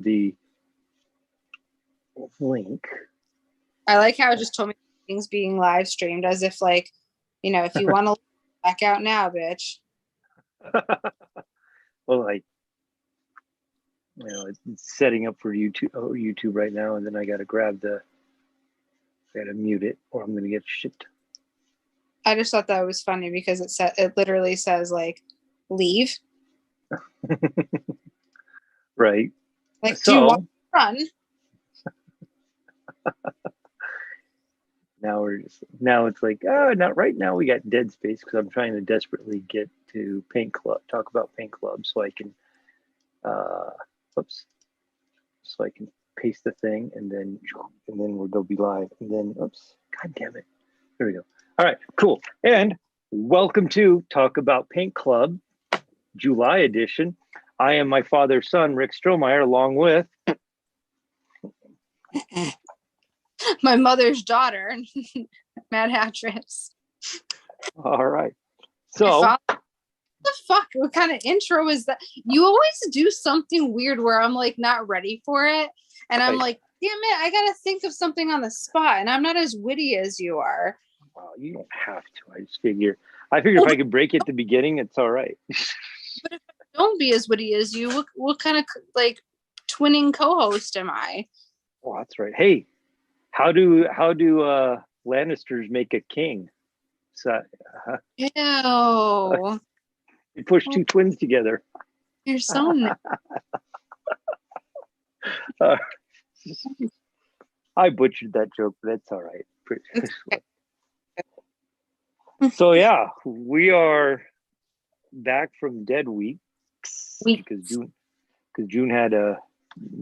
the link. I like how it just told me things being live streamed as if like, if you want to back out now, bitch. Well, like, it's setting up for YouTube right now, and then I gotta mute it, or I'm gonna get shit. I just thought that was funny because it literally says like, leave. Right. Like, so, do you want to run? Now it's like, not right now. We got dead space because I'm trying to desperately get to talk about Paint Club, so I can, so I can paste the thing, and then we'll be live, and then, god damn it, there we go. All right, cool, and welcome to Talk About Paint Club, July edition. I am my father's son, Rick Strohmeyer, along with my mother's daughter, Mad Hattress. All right. So what the fuck? What kind of intro is that? You always do something weird where I'm like not ready for it. And I'm like, damn it, I gotta think of something on the spot. And I'm not as witty as you are. Well, you don't have to. I figure if I could break it at the beginning, it's all right. But if I don't be as witty as you, what kind of like twinning co-host am I? Oh, that's right. Hey, how do Lannisters make a king? So, Ew. You push two twins together. You're so nice. I butchered that joke, but that's all right. So yeah, we are back from dead weeks because June had a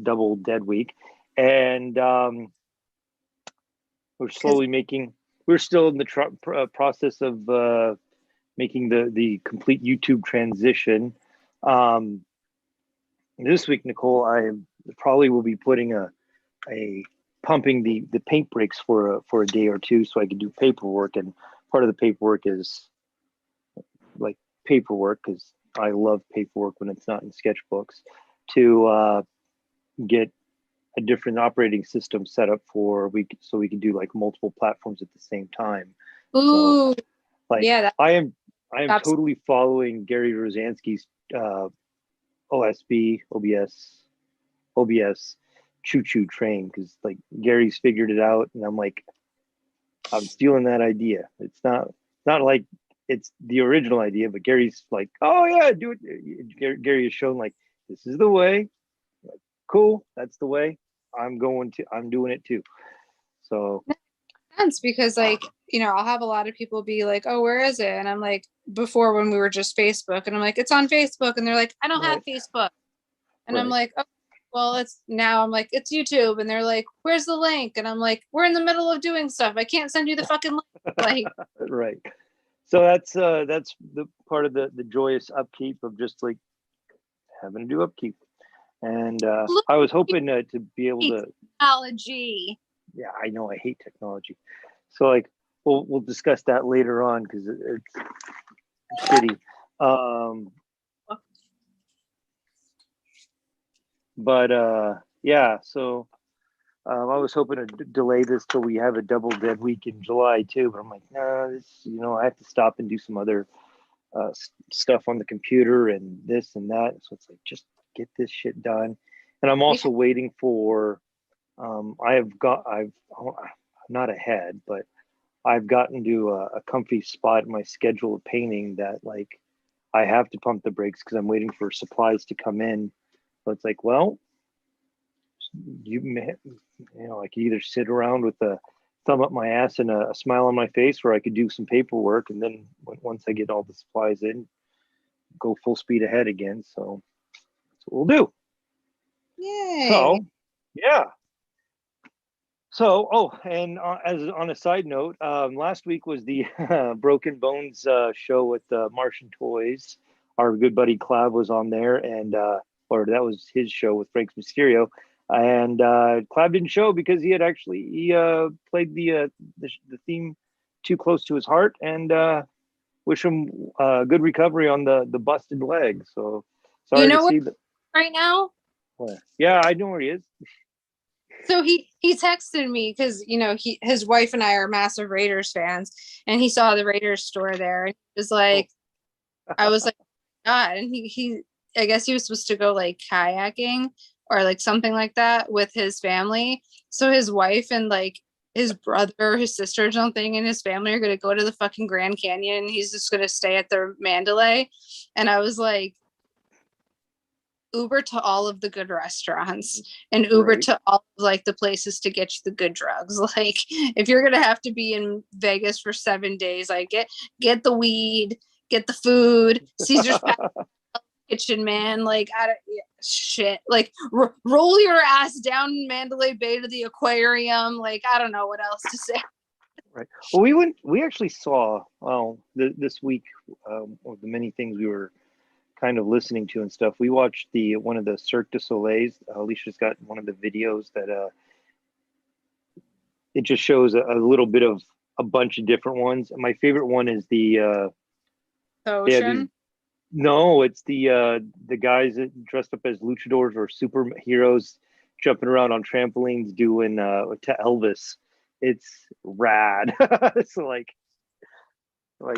double dead week, and we're still in the process of making the complete YouTube transition. This week, Nicole, I probably will be putting pumping the paint breaks for a day or two so I can do paperwork, and part of the paperwork is like paperwork because I love paperwork when it's not in sketchbooks, to get a different operating system set up so we can do like multiple platforms at the same time. Ooh, so, yeah, I am totally following Gary Rosansky's OSB, OBS choo-choo train, because like Gary's figured it out, and I'm like, I'm stealing that idea. It's not like it's the original idea, but Gary's like, oh yeah, do it. Gary has shown like, this is the way. Like, cool, that's the way. I'm doing it too. So sense, because like, I'll have a lot of people be like, oh, where is it? And I'm like, before when we were just Facebook, and I'm like, it's on Facebook, and they're like, I don't have Facebook. And I'm like, oh, well, I'm like, it's YouTube, and they're like, where's the link? And I'm like, we're in the middle of doing stuff. I can't send you the fucking link. Like, right. So that's the part of the joyous upkeep of just like having to do upkeep. And I was hoping to be able to technology. Yeah, I know, I hate technology. So like we'll discuss that later on because it's shitty. But yeah, so I was hoping to delay this till we have a double dead week in July too. But I'm like, nah, I have to stop and do some other stuff on the computer and this and that. So it's like, just get this shit done. And I'm also waiting for. I'm not ahead, but I've gotten to a comfy spot in my schedule of painting that like I have to pump the brakes because I'm waiting for supplies to come in. So it's like, well, I could either sit around with a thumb up my ass and a smile on my face, or I could do some paperwork, and then once I get all the supplies in, go full speed ahead again. So that's what we'll do. Yay! So yeah. So, and as on a side note, last week was the Broken Bones show with Martian Toys. Our good buddy Clav was on there, and or that was his show with Frank Mysterio. And Clav didn't show because he played the theme too close to his heart, and wish him good recovery on the busted leg. So sorry to see that right now. Where? Yeah, I know where he is. So he texted me because his wife and I are massive Raiders fans, and he saw the Raiders store there, and he was like, I was like, God, and he I guess he was supposed to go like kayaking or like something like that with his family. So his wife and like his brother, his sister or something, and his family are gonna go to the fucking Grand Canyon. And he's just gonna stay at the Mandalay. And I was like, Uber to all of the good restaurants and Uber Right. to all of like the places to get you the good drugs. Like if you're gonna have to be in Vegas for 7 days, like get the weed, get the food, Caesar's Kitchen, man. Like shit. Like roll your ass down Mandalay Bay to the aquarium. Like I don't know what else to say. Right. Well, we actually saw, this week, of the many things we were kind of listening to and stuff. We watched one of the Cirque du Soleil's. Alicia's got one of the videos that it just shows a little bit of a bunch of different ones. My favorite one is the Ocean. no, it's the guys that dressed up as luchadors or superheroes jumping around on trampolines doing to Elvis. It's rad. It's like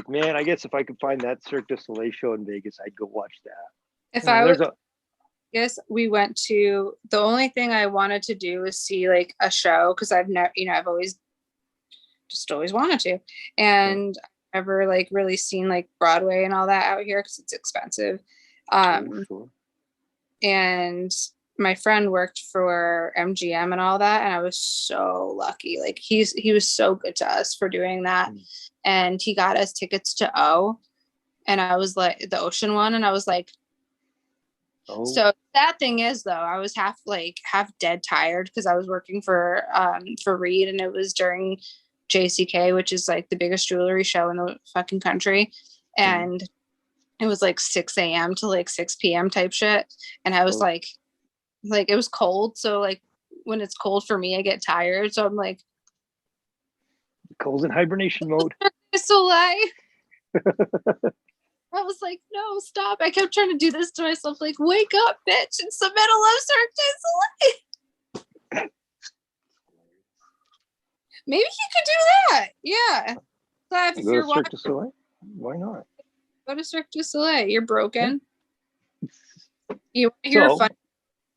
man, I guess if I could find that Cirque du Soleil show in Vegas, I'd go watch that. If I There's would guess we went to the only thing I wanted to do was see like a show because I've never I've always wanted to, and I've never like really seen like Broadway and all that out here because it's expensive. sure. And my friend worked for MGM and all that, and I was so lucky. Like he was so good to us for doing that, and he got us tickets to O, and I was like the Ocean one, and I was like, Oh. So that thing is though, I was half dead tired because I was working for Reed, and it was during JCK, which is like the biggest jewelry show in the fucking country, and it was like 6 a.m. to like 6 p.m. type shit, and I was like it was cold, so like when it's cold for me, I get tired, so I'm like, Cole's in hibernation mode. Soleil. I was like, no, stop. I kept trying to do this to myself, like, wake up, bitch. It's the middle of Cirque du Soleil. Maybe he could do that. Yeah. Clive, if you're Cirque du Soleil? Why not? Go to Cirque du Soleil. You're broken. You want to hear a funny,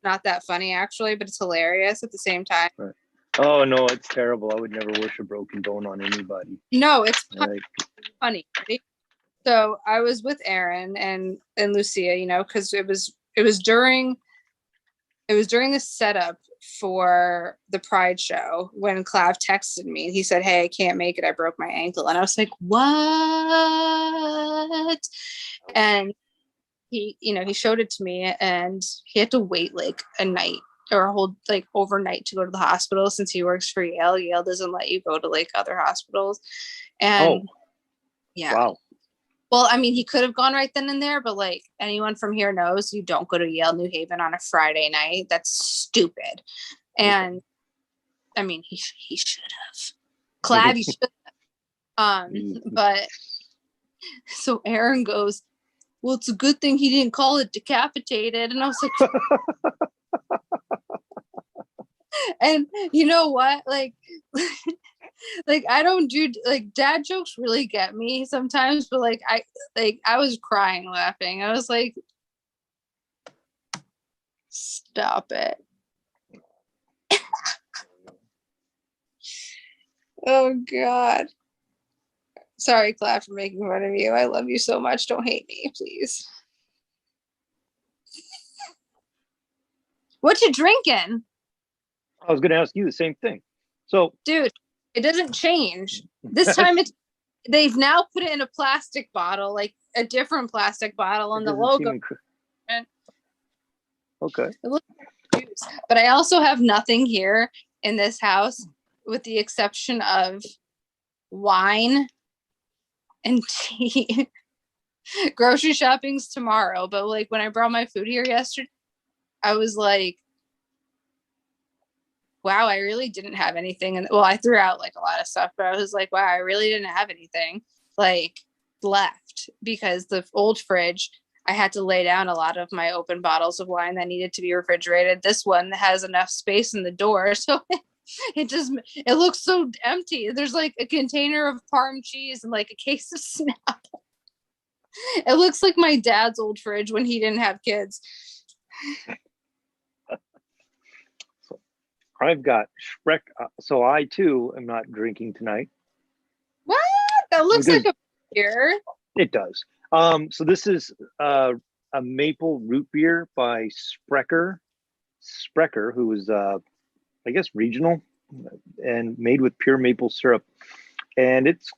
not that funny actually, but it's hilarious at the same time. Right. Oh no, it's terrible. I would never wish a broken bone on anybody. No, it's funny. So I was with Aaron and Lucia, because it was during the setup for the Pride show when Clav texted me. He said, "Hey, I can't make it. I broke my ankle." And I was like, "What?" And he showed it to me, and he had to wait like a night or a whole like overnight to go to the hospital since he works for Yale. Yale doesn't let you go to like other hospitals. And yeah. Wow. Well, I mean, he could have gone right then and there, but like anyone from here knows you don't go to Yale New Haven on a Friday night. That's stupid. And I mean, he should have. Clav, you should have. But so Aaron goes, "Well, it's a good thing he didn't call it decapitated." And I was like, and you know what? Like, like I don't do like dad jokes really get me sometimes, but like I was crying laughing. I was like, stop it. Oh God. Sorry, Claire, for making fun of you. I love you so much. Don't hate me, please. What you drinking? I was gonna ask you the same thing. So dude, it doesn't change. This time they've now put it in a plastic bottle, like a different plastic bottle on the logo. Okay. It looks like juice. But I also have nothing here in this house with the exception of wine and tea. Grocery shopping's tomorrow, but like when I brought my food here yesterday, I was like, wow, I really didn't have anything. And well, I threw out like a lot of stuff, but I was like, wow, I really didn't have anything like left because the old fridge, I had to lay down a lot of my open bottles of wine that needed to be refrigerated. This one has enough space in the door, so it looks so empty. There's like a container of parm cheese and like a case of Snapple. It looks like my dad's old fridge when he didn't have kids. So I've got Sprecher. So I too am not drinking tonight. What? That looks like a beer. It does. So this is a maple root beer by Sprecher. Sprecher, who is I guess regional and made with pure maple syrup. And it's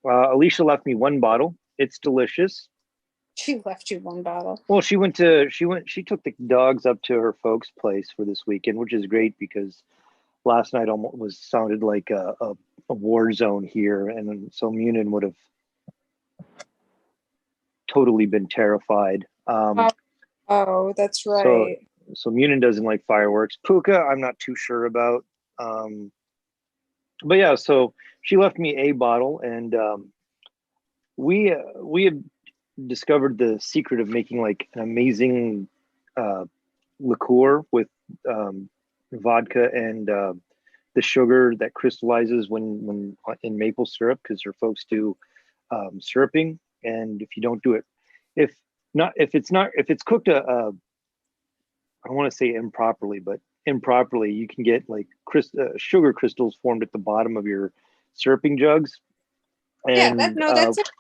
Alicia left me one bottle. It's delicious. She left you one bottle. Well, she took the dogs up to her folks' place for this weekend, which is great because last night almost sounded like a war zone here, and so Munin would have totally been terrified. Oh, that's right. So Munin doesn't like fireworks. Puka, I'm not too sure about. But yeah, so she left me a bottle, and we have discovered the secret of making like an amazing liqueur with vodka and the sugar that crystallizes when in maple syrup, because her folks do syruping, and if you don't do it, if it's cooked I don't want to say improperly, but improperly, you can get like sugar crystals formed at the bottom of your syruping jugs. And, that's it.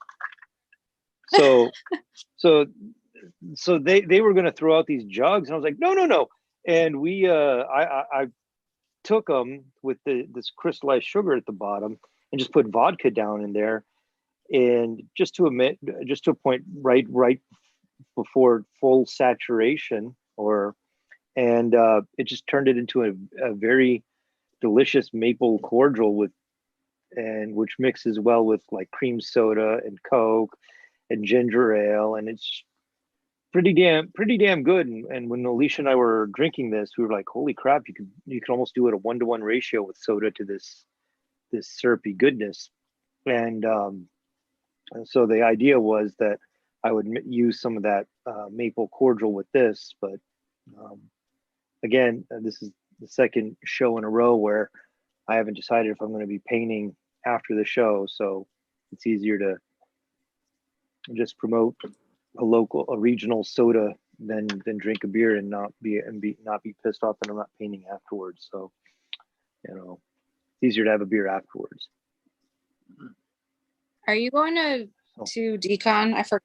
So they were going to throw out these jugs, and I was like, no. And I took them with this crystallized sugar at the bottom and just put vodka down in there, and just to a point right before full saturation, and it just turned it into a very delicious maple cordial which mixes well with like cream soda and Coke and ginger ale, and it's pretty damn good. And when Alicia and I were drinking this, we were like, holy crap, you could almost do it a 1-to-1 ratio with soda to this syrupy goodness. And so the idea was that I would use some of that maple cordial with this, but again, this is the second show in a row where I haven't decided if I'm going to be painting after the show, so it's easier to just promote a regional soda than drink a beer and not be pissed off that I'm not painting afterwards. So, it's easier to have a beer afterwards. Are you going to Decon? I forgot.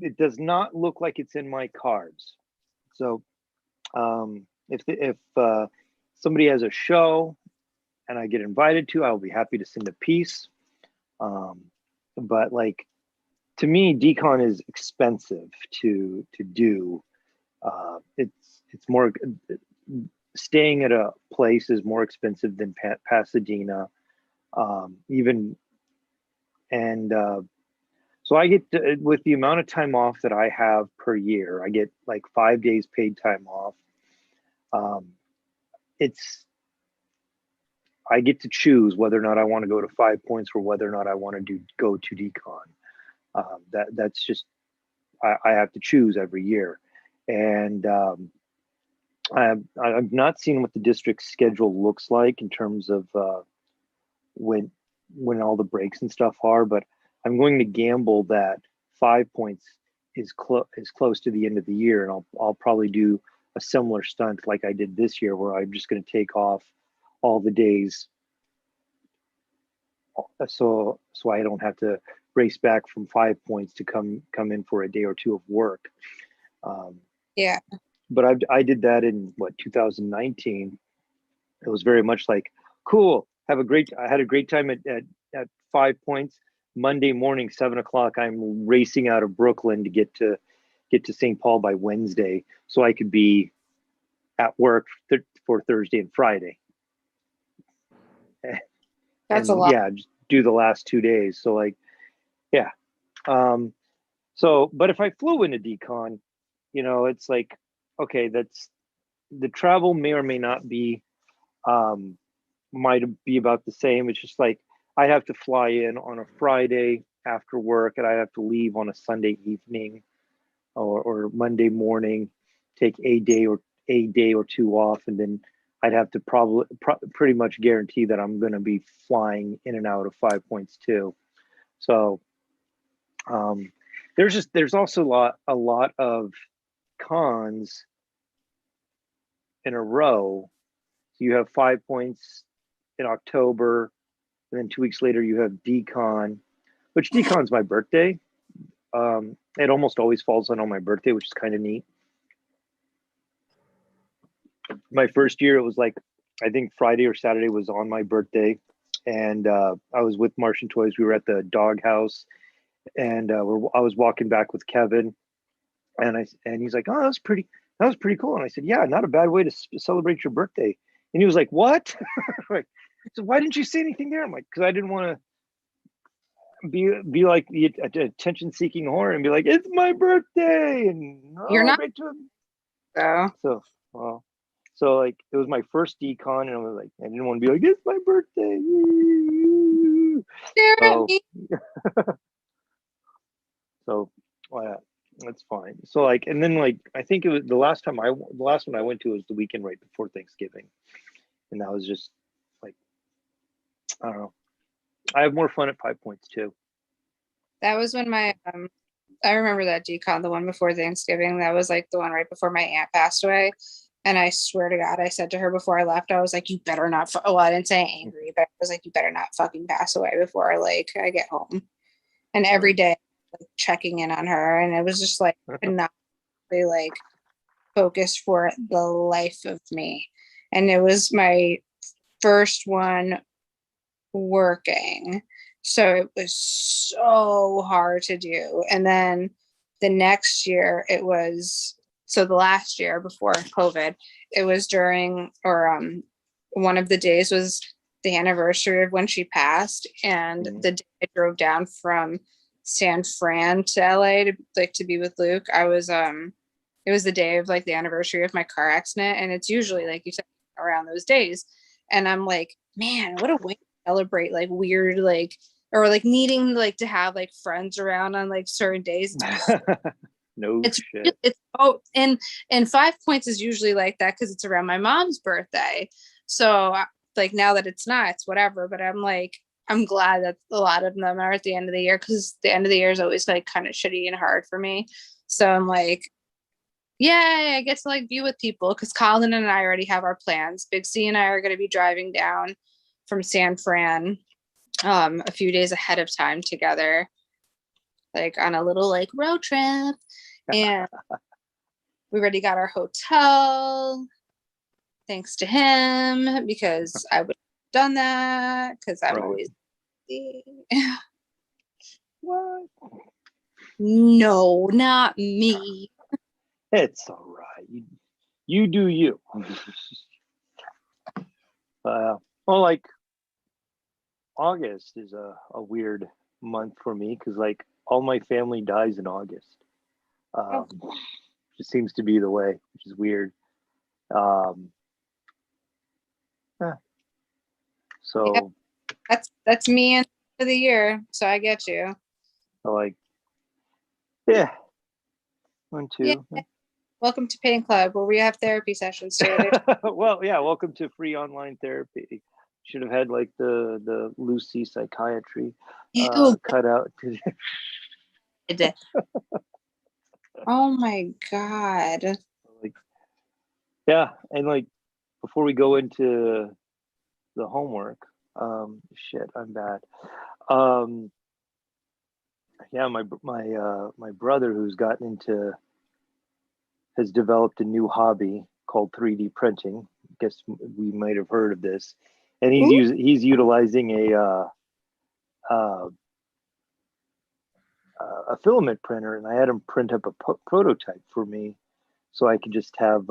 It does not look like it's in my cards. So, if somebody has a show and I get invited to, I'll be happy to send a piece. But like, to me, Decon is expensive to do. It's more, staying at a place is more expensive than Pasadena, even, and so I get with the amount of time off that I have per year, I get like 5 days paid time off. I get to choose whether or not I want to go to 5 Points or whether or not I want to go to Decon. That's just, I have to choose every year. And I've not seen what the district's schedule looks like in terms of when all the breaks and stuff are, but I'm going to gamble that 5 Points is close to the end of the year, and I'll probably do a similar stunt like I did this year, where I'm just going to take off all the days, so I don't have to race back from 5 Points to come in for a day or two of work. Yeah. But I did that in 2019. It was very much like, cool. I had a great time at 5 Points. Monday morning, 7 o'clock, I'm racing out of Brooklyn to get to St. Paul by Wednesday, so I could be at work for Thursday and Friday. That's a lot. Yeah, just do the last 2 days. So like, yeah. So, but if I flew into Decon, it's like, okay, that's, the travel may or may not be, might be about the same. It's just like, I have to fly in on a Friday after work, and I have to leave on a Sunday evening or Monday morning, take a day or two off, and then I'd have to pretty much guarantee that I'm going to be flying in and out of 5 Points too. So there's also a lot of cons in a row. So you have 5 Points in October, and then 2 weeks later you have DCon, which DCon's my birthday. It almost always falls on my birthday, which is kind of neat. My first year, it was like, I think Friday or Saturday was on my birthday, and I was with Martian Toys. We were at the dog house, and I was walking back with Kevin, and he's like, "Oh, that was pretty cool." And I said, "Yeah, not a bad way to celebrate your birthday." And he was like, "What?" Like, so why didn't you say anything there? I'm like, because I didn't want to be like the attention-seeking whore and be like, "It's my birthday," and You're not. So like it was my first DCon, and I was like, I didn't want to be like, "It's my birthday." So that's fine. So like, and then like, I think it was the last one I went to was the weekend right before Thanksgiving, and that was just like, I don't know. I have more fun at 5 Points too. That was when I remember that DCon, the one before Thanksgiving. That was like the one right before my aunt passed away. And I swear to God, I said to her before I left, I was like, "You better not." Well, I didn't say angry, but I was like, "You better not fucking pass away before like I get home." And every day, like, checking in on her, and it was just like not really like focused for the life of me. And it was my first one working, so it was so hard to do. And then the next year, it was. So the last year before COVID, it was during, or one of the days was the anniversary of when she passed, and the day I drove down from San Fran to LA to be with Luke, I was it was the day of like the anniversary of my car accident, and it's usually like you said around those days, and I'm like, man, what a way to celebrate like weird like, or like needing like to have like friends around on like certain days. No shit. It's and 5 Points is usually like that because it's around my mom's birthday. So like now that it's not, it's whatever. But I'm like, I'm glad that a lot of them are at the end of the year, because the end of the year is always like kind of shitty and hard for me. So I'm like, yeah, I get to like be with people, because Colin and I already have our plans. Big C and I are going to be driving down from San Fran a few days ahead of time together, like on a little like road trip. And we already got our hotel, thanks to him, because I would have done that because I'm always what? No, not me. It's all right. You do you. Well, like August is a weird month for me because like all my family dies in August. Just seems to be the way, which is weird. So yeah, that's me end of the year, so I get you. Like, yeah, 1, 2. Yeah. Welcome to Pain Club, where we have therapy sessions together. Well, yeah, welcome to free online therapy. Should have had like the Lucy psychiatry cut out. Oh my God. Like, yeah, and like before we go into the homework, shit, I'm bad. Yeah, my brother, who's has developed a new hobby called 3D printing. I guess we might have heard of this, and he's utilizing a filament printer, and I had him print up a prototype for me, so I could just have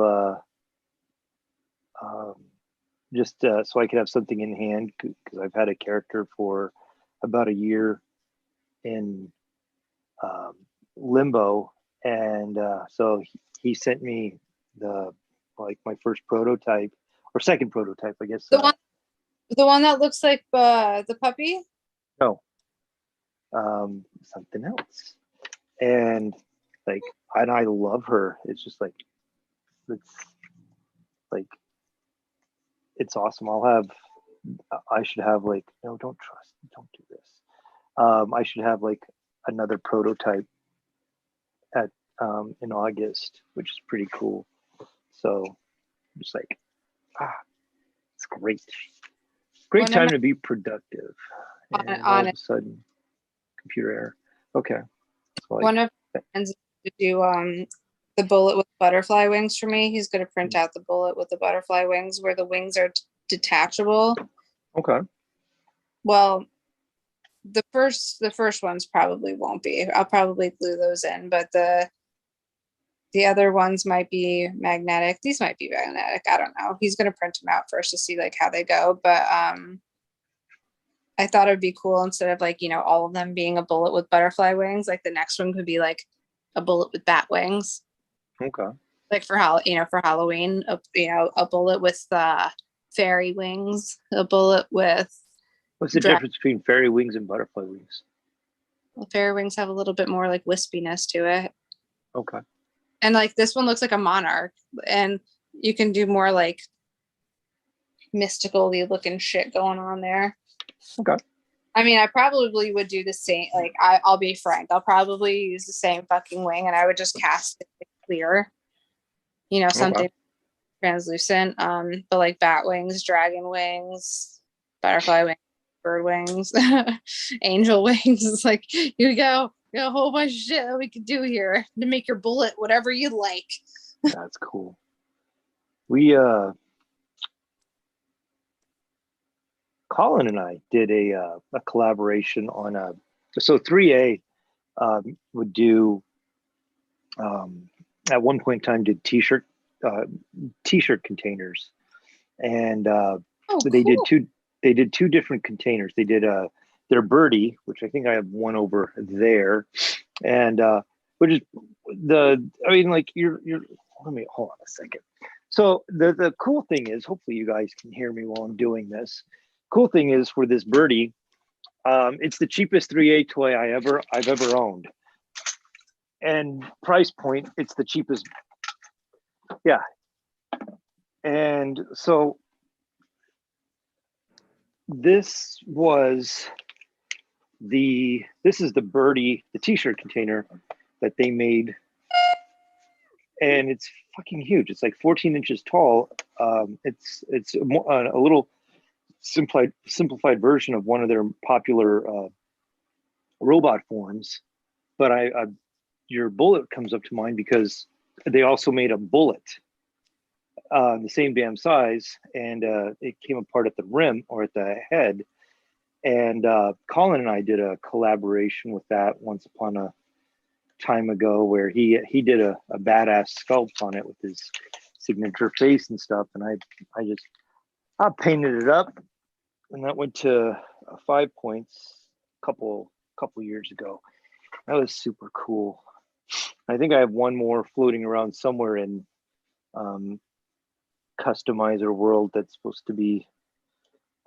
so I could have something in hand, because I've had a character for about a year in Limbo, and so he sent me my first prototype, or second prototype, I guess. The one that looks like the puppy? No, something else. And like, and I love her. It's just like, it's like, it's awesome. I should have like, no, don't do this. I should have like another prototype at in August, which is pretty cool. So I'm just like, it's great. Great time to be productive. And all of a sudden, computer error. Okay. So one of my friends to do the bullet with butterfly wings for me. He's going to print out the bullet with the butterfly wings where the wings are detachable. Okay. Well, the first ones probably won't be. I'll probably glue those in, but the other ones might be magnetic. These might be magnetic. I don't know. He's going to print them out first to see like how they go. But I thought it would be cool instead of like, all of them being a bullet with butterfly wings, like the next one could be like a bullet with bat wings. Okay. Like for Halloween, a bullet with fairy wings, a bullet with. What's the difference between fairy wings and butterfly wings? Well, fairy wings have a little bit more like wispiness to it. Okay. And like this one looks like a monarch, and you can do more like mystical-y looking shit going on there. Okay. I mean, I probably would do the same. Like, I'll be frank. I'll probably use the same fucking wing, and I would just cast it clear. Something translucent. But like bat wings, dragon wings, butterfly wings, bird wings, angel wings. It's like you got a whole bunch of shit that we could do here to make your bullet whatever you like. That's cool. We Colin and I did a collaboration on so 3A would do at one point in time did t-shirt containers, and they did two different containers. They did their birdie, which I think I have one over there, and which is you're let me hold on a second. So the cool thing is, hopefully you guys can hear me while I'm doing this. Cool thing is for this birdie, it's the cheapest 3A toy I've ever owned, and price point, it's the cheapest. Yeah, and so this is the birdie, the t-shirt container that they made, and it's fucking huge. It's like 14 inches tall. It's a little simplified version of one of their popular robot forms, but your bullet comes up to mind because they also made a bullet the same damn size, and it came apart at the rim or at the head. And Colin and I did a collaboration with that once upon a time ago, where he did a badass sculpt on it with his signature face and stuff, and I painted it up, and that went to 5 points a couple years ago. That was super cool. I think I have one more floating around somewhere in Customizer World that's supposed to be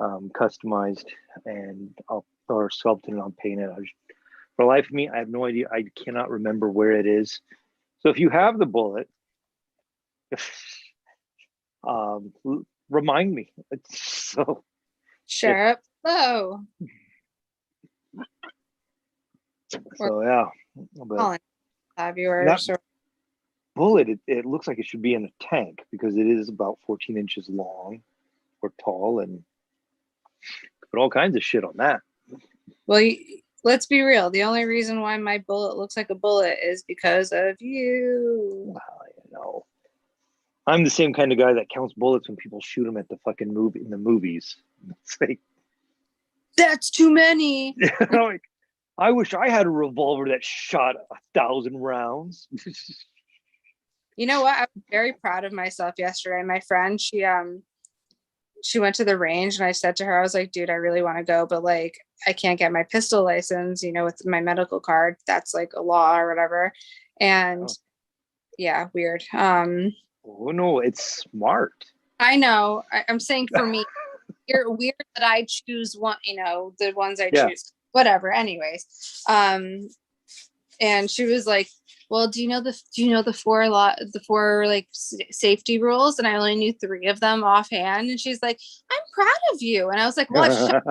customized, and or sculpted, and I'll paint it. For the life of me, I have no idea. I cannot remember where it is. So if you have the bullet, remind me. So share it below. So yeah, but have yours. Bullet, it looks like it should be in a tank because it is about 14 inches long or tall, and put all kinds of shit on that. Well, let's be real. The only reason why my bullet looks like a bullet is because of you. Well, I'm the same kind of guy that counts bullets when people shoot them at the fucking in the movies. It's like, that's too many. Like, I wish I had a revolver that shot 1,000 rounds. You know what? I was very proud of myself yesterday. My friend, she went to the range, and I said to her, I was like, dude, I really want to go, but like, I can't get my pistol license, with my medical card. That's like a law or whatever. And yeah, weird. Oh no, it's smart. I know. I'm saying for me, you're weird that I choose one, the ones I choose. whatever. Anyways, and she was like, well, do you know the four like safety rules? And I only knew 3 of them offhand. And she's like, I'm proud of you. And I was like, well,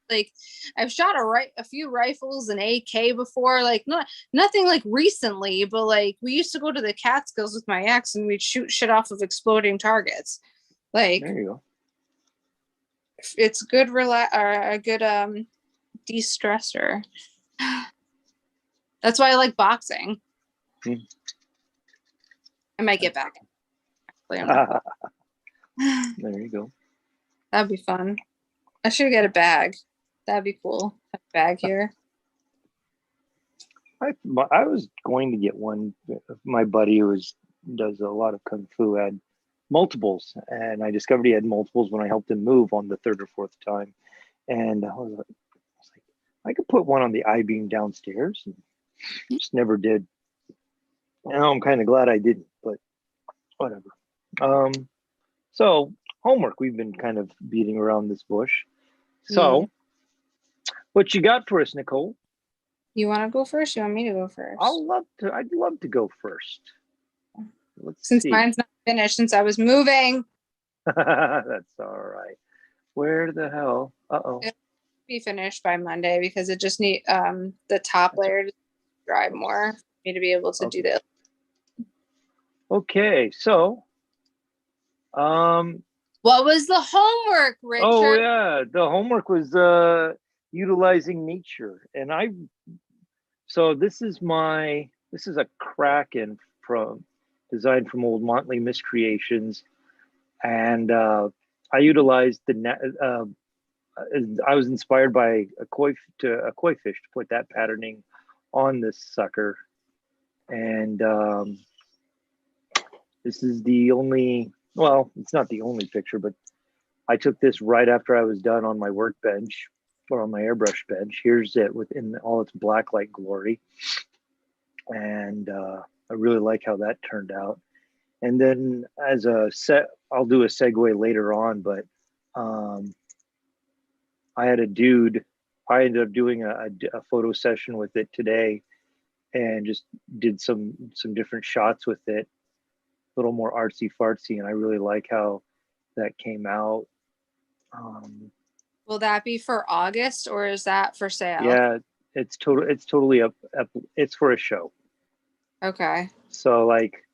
like I've shot a few rifles and AK before, like nothing like recently, but like we used to go to the Catskills with my ex and we'd shoot shit off of exploding targets. Like there you go. It's good a good de-stressor. That's why I like boxing. I might get back. There you go. That'd be fun. I should get a bag. That'd be cool. A bag here. I was going to get one. My buddy who does a lot of kung fu had multiples, and I discovered he had multiples when I helped him move on the 3rd or 4th time. And I was like, I could put one on the I-beam downstairs, and just never did. Now I'm kind of glad I didn't, but whatever. So homework, we've been kind of beating around this bush. So what you got for us, Nicole? You want to go first? You want me to go first? I'd love to go first. Since mine's not finished, since I was moving. That's all right. Where the hell? Uh-oh. It'll be finished by Monday because it just need the top layer to dry more for me to be able to do that. Okay, so what was the homework, Richard? Oh yeah, the homework was utilizing nature, and so this is a Kraken designed from old Motley Miscreations, and I utilized I was inspired by a koi fish to put that patterning on this sucker, and this is the only. Well, it's not the only picture, but I took this right after I was done on my workbench or on my airbrush bench. Here's it within all its blacklight glory. And I really like how that turned out. And then as a set, I'll do a segue later on, but I had a dude, I ended up doing a photo session with it today and just did some different shots with it. A little more artsy fartsy, and I really like how that came out. Will that be for August or is that for sale? Yeah, it's totally up. It's for a show. Okay. So like,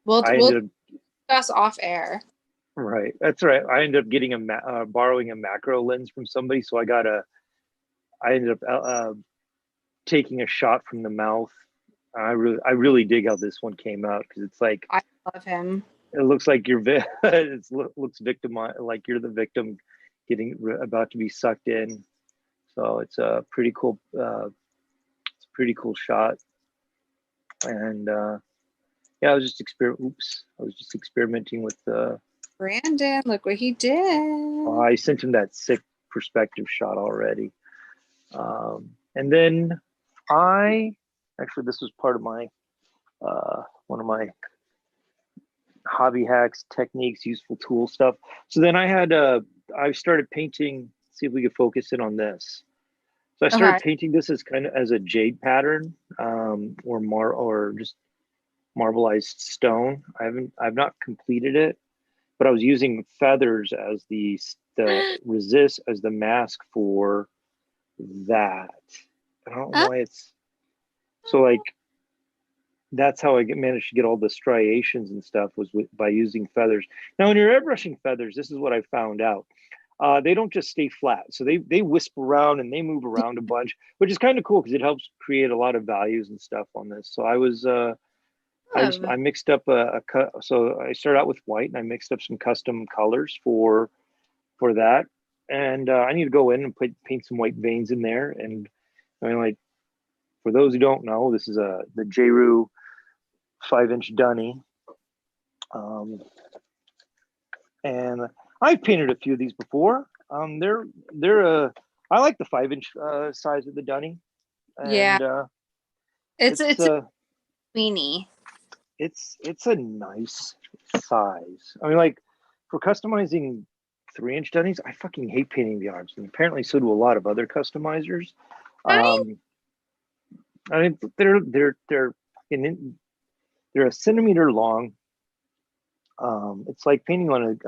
we'll discuss off air. Right, that's right. I ended up getting borrowing a macro lens from somebody, so I ended up taking a shot from the mouth. I really dig how this one came out because it's like I love him. It looks like looks victimized, like you're the victim about to be sucked in. So it's a pretty cool shot. And yeah, I was just experimenting with Brandon, look what he did. I sent him that sick perspective shot already. And then this was part of my one of my hobby hacks, techniques, useful tool stuff. So then I started painting, see if we could focus in on this. So I started painting this as a jade pattern, or just marbleized stone. I've not completed it, but I was using feathers as the resist as the mask for that. I don't know why it's so like. That's how I managed to get all the striations and stuff was by using feathers. Now, when you're airbrushing feathers, this is what I found out. They don't just stay flat. So they wisp around and they move around a bunch, which is kind of cool because it helps create a lot of values and stuff on this. So I mixed up so I started out with white and I mixed up some custom colors for that. And I need to go in and paint some white veins in there. And I mean, like, for those who don't know, this is the Jeru 5-inch dunny, and I've painted a few of these before. I like the 5-inch size of the dunny. And, yeah, it's a weenie. It's a nice size. I mean, like for customizing 3-inch dunnies, I fucking hate painting the arms, and apparently so do a lot of other customizers. Right? Um, I mean, in, they're a centimeter long. It's like painting on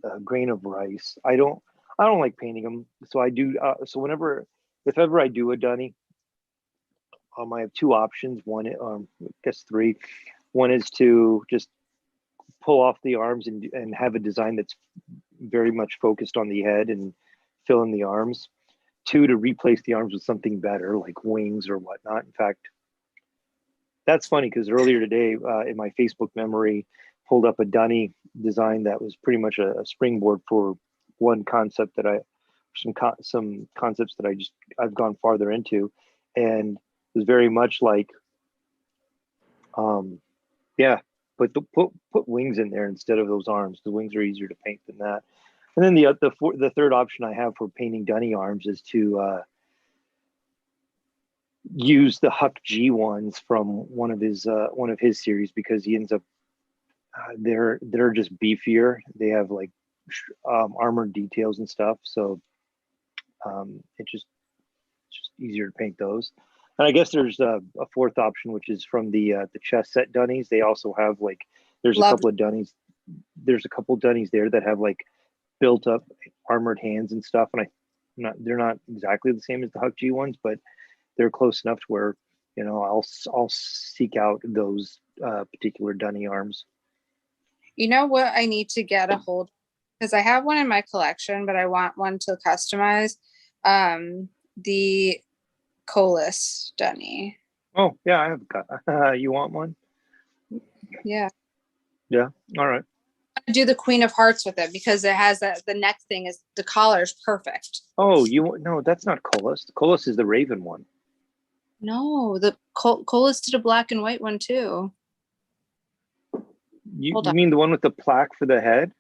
a grain of rice. I don't like painting them, so I do. So if ever I do a dunny, I have two options. One, I guess three. One is to just pull off the arms and have a design that's very much focused on the head and fill in the arms. Two, to replace the arms with something better, like wings or whatnot. In fact, that's funny because earlier today, in my Facebook memory, pulled up a dunny design that was pretty much a springboard for one concept that some concepts that I've gone farther into, and it was very much like, yeah, put wings in there instead of those arms. The wings are easier to paint than that. And then the third option I have for painting dunny arms is to use the Huck G ones from one of his series, because he ends up they're just beefier. They have like armored details and stuff, so it's just easier to paint those. And I guess there's a fourth option, which is from the chess set dunnies. They also have like there's a Love. couple of dunnies. There's a couple dunnies there that have like built up armored hands and stuff, and they're not exactly the same as the Huck G ones, but they're close enough to where I'll seek out those particular dunny arms. You know what I need to get a hold, because I have one in my collection, but I want one to customize. The Colas Dunny. Oh yeah, I have got. You want one? Yeah. Yeah. All right. I do the Queen of Hearts with it because it has the neck thing, is the collar is perfect. Oh, no, that's not Colas. Colas is the Raven one. No, the Colas did a black and white one too. You mean the one with the plaque for the head?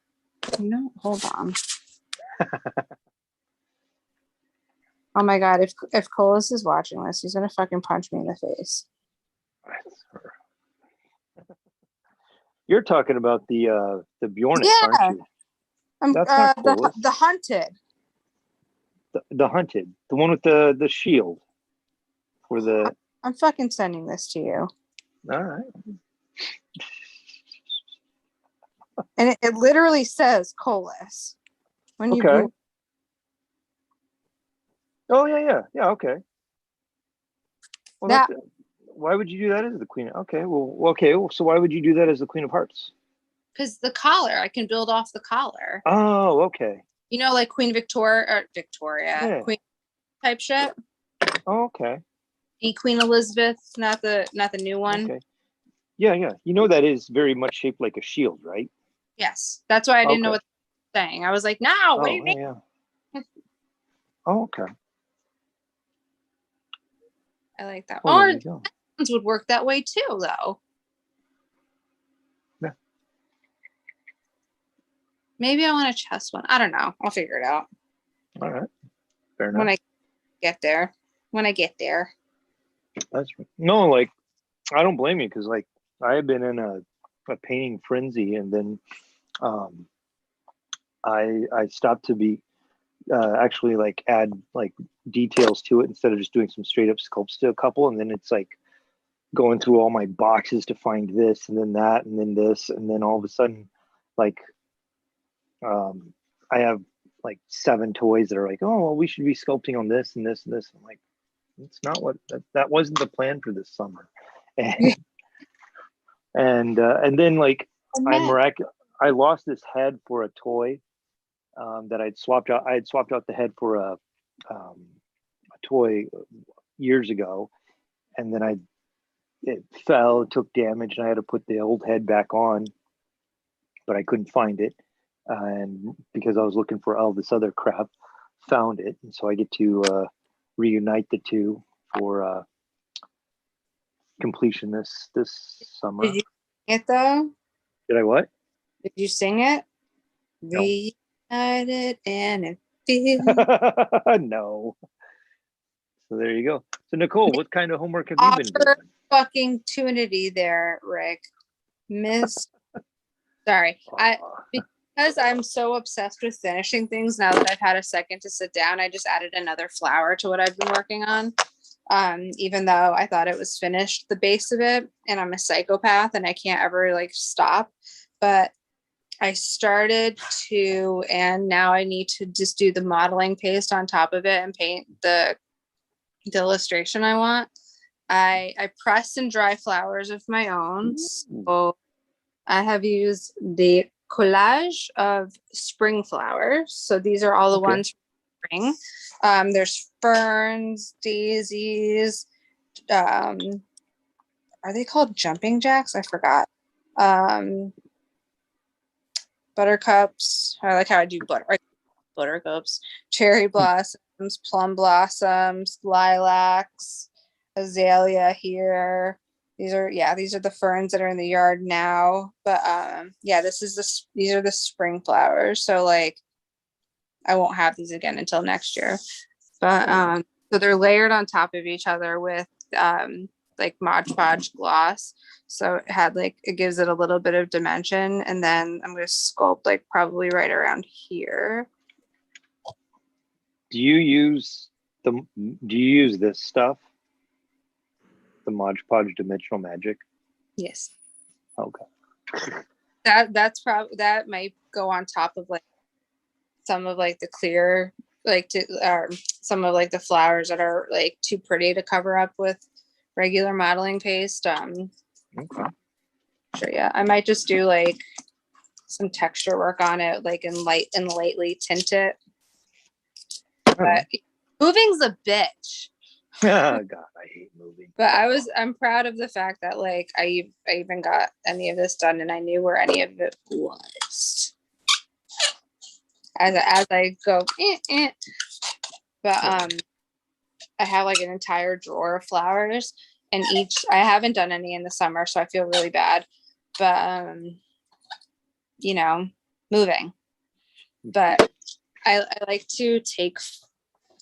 No, hold on. Oh my god, if Colas is watching this, he's gonna fucking punch me in the face. You're talking about the Bjornix, Yeah. aren't you? That's not Colas. The Hunted. The Hunted, the one with the shield for the. I'm fucking sending this to you. All right. And it literally says Colas. When you Okay. Oh yeah. Okay. Well, why would you do that as the Queen? Okay. Well, so why would you do that as the Queen of Hearts? Because the collar, I can build off the collar. Oh, okay. You know, like Queen Victoria, Queen type shit. Oh, okay. Queen Elizabeth, not the new one. Okay. Yeah. You know that is very much shaped like a shield, right? Yes, that's why I didn't know what they were saying. I was like, no, what do you mean? Yeah. Oh, okay. I like that. Well, Orange ones would work that way too, though. Yeah. Maybe I want a chest one. I don't know. I'll figure it out. All right. Fair enough. When I get there. That's no, like, I don't blame you, because like I have been in a painting frenzy, and then I stopped to be actually like add like details to it instead of just doing some straight up sculpts to a couple, and then it's like going through all my boxes to find this and then that and then this, and then all of a sudden like I have like 7 toys that are like, oh well, we should be sculpting on this and this and this. I'm like, it's not what that wasn't the plan for this summer. And then like I lost this head for a toy that I'd swapped out. I had swapped out the head for a toy years ago, and then it fell, it took damage, and I had to put the old head back on, but I couldn't find it, and because I was looking for all this other crap, found it, and so I get to reunite the two for completion this summer. Did you sing it though? Did I what? Did you sing it? No. Reunited and it feels. No. So there you go. So Nicole, what kind of homework have you been doing? Fucking tunity there, Rick. Sorry. because I'm so obsessed with finishing things now that I've had a second to sit down, I just added another flower to what I've been working on. Even though I thought it was finished, the base of it, and I'm a psychopath and I can't ever like stop. But I started to, and now I need to just do the modeling paste on top of it and paint the illustration I want. I press and dry flowers of my own. So I have used the collage of spring flowers. So these are all the ones from spring. There's ferns, daisies. Are they called jumping jacks? I forgot. Buttercups. I like how I do buttercups. Cherry blossoms, plum blossoms, lilacs, azalea here. These are the ferns that are in the yard now. But these are the spring flowers. So like I won't have these again until next year. But so they're layered on top of each other with like Mod Podge gloss. So it gives it a little bit of dimension. And then I'm gonna sculpt like probably right around here. Do you use this stuff? The Mod Podge Dimensional Magic? Yes. Okay. That might go on top of like some of like the clear, like some of like the flowers that are like too pretty to cover up with regular modeling paste. Okay. Sure, yeah. I might just do like some texture work on it, like and lightly tint it. But moving's a bitch. God, I hate moving. But I'm proud of the fact that like I even got any of this done and I knew where any of it was. As I go, But I have like an entire drawer of flowers, and I haven't done any in the summer, so I feel really bad. But moving. But I like to take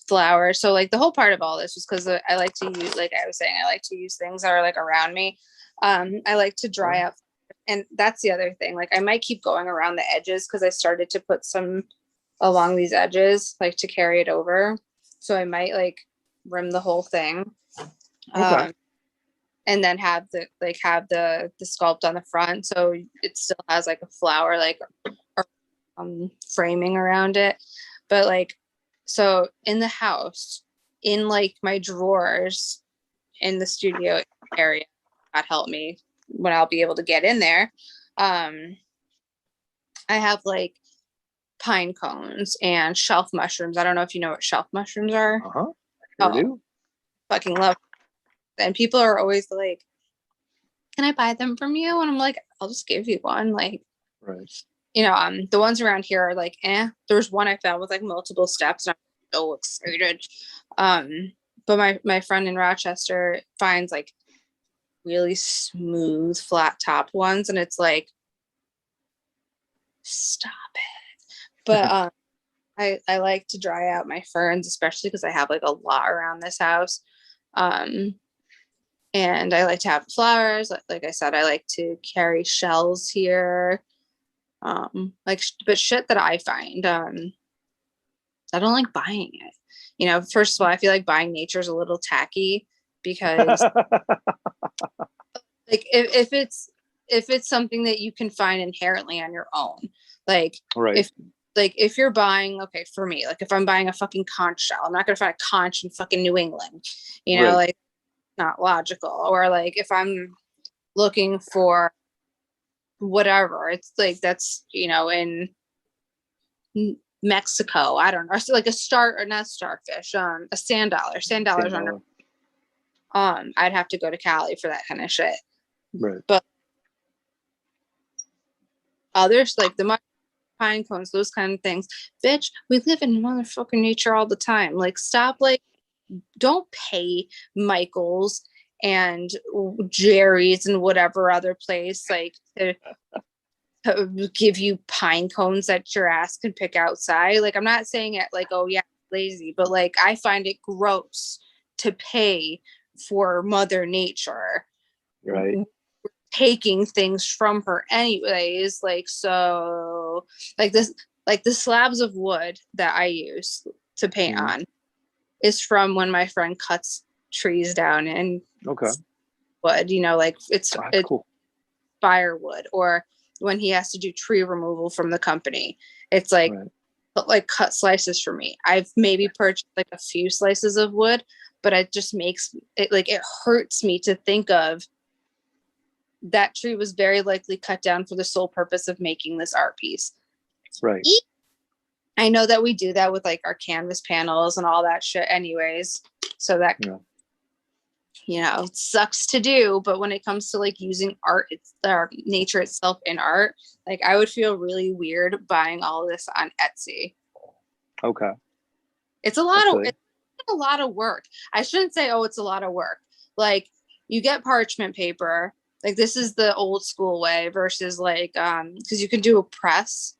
flowers. So like the whole part of all this was because I like to use, like I was saying, I like to use things that are like around me. I like to dry up, and that's the other thing. Like I might keep going around the edges because I started to put some along these edges, like to carry it over. So I might like rim the whole thing. Okay. And then have the sculpt on the front, so it still has like a flower like framing around it. But like, so in the house, in like my drawers in the studio area, God help me when I'll be able to get in there, I have like pine cones and shelf mushrooms. I don't know if you know what shelf mushrooms are. Sure do. Fucking love. And people are always like, can I buy them from you? And I'm like, I'll just give you one. Like, right. The ones around here are like, there's one I found with like multiple steps and I'm so excited. But my friend in Rochester finds like really smooth flat top ones, and it's like, stop it. But I like to dry out my ferns, especially because I have like a lot around this house. And I like to have flowers. Like I said, I like to carry shells here. But shit that I find, I don't like buying it. First of all, I feel like buying nature is a little tacky because like if it's something that you can find inherently on your own, like right. if you're buying, okay, for me, like if I'm buying a fucking conch shell, I'm not gonna find a conch in fucking New England, right. Like not logical. Or like if I'm looking for whatever, it's like that's in Mexico, I don't know, so like not starfish, a sand dollars under. I'd have to go to Cali for that kind of shit. Right. But others like the pine cones, those kind of things, bitch, we live in motherfucking nature all the time. Like stop, like don't pay Michael's and Jerry's and whatever other place like to give you pine cones that your ass can pick outside. Like I'm not saying it like, oh yeah, lazy, but like I find it gross to pay for Mother Nature. Right. taking things from her anyways. Like, so like this, like the slabs of wood that I use to paint on is from when my friend cuts trees down and wood, you know, like it's cool. firewood, or when he has to do tree removal from the company, it's like like cut slices for me. I've maybe purchased like a few slices of wood, but it just makes it like, it hurts me to think of that tree was very likely cut down for the sole purpose of making this art piece. Right. I know that we do that with like our canvas panels and all that shit anyways. So that, you know, it sucks to do, but when it comes to like using art, it's nature itself in art, like I would feel really weird buying all this on Etsy. Okay. It's a lot of work. I shouldn't say, oh, it's a lot of work. Like, you get parchment paper. Like, this is the old school way versus like, because you can do a press.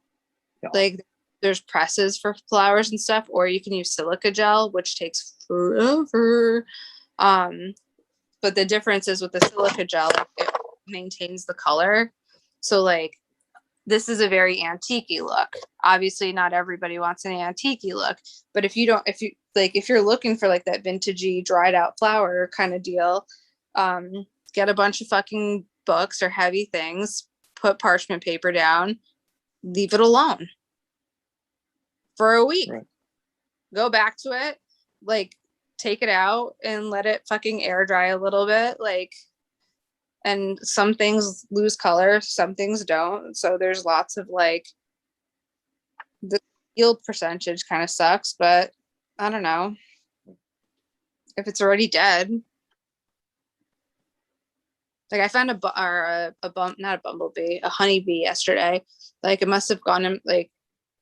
Yeah. Like, there's presses for flowers and stuff, or you can use silica gel, which takes forever. But the difference is with the silica gel, it maintains the color. So like, this is a very antique-y look. Obviously not everybody wants an antique-y look, but if you're looking for like that vintagey dried out flower kind of deal, get a bunch of fucking books or heavy things, put parchment paper down, leave it alone for a week. Right. Go back to it, like take it out and let it fucking air dry a little bit, like, and some things lose color, some things don't. So there's lots of like, the yield percentage kind of sucks, but I don't know if it's already dead. Like I found not a bumblebee, a honeybee yesterday. Like it must have gone in, like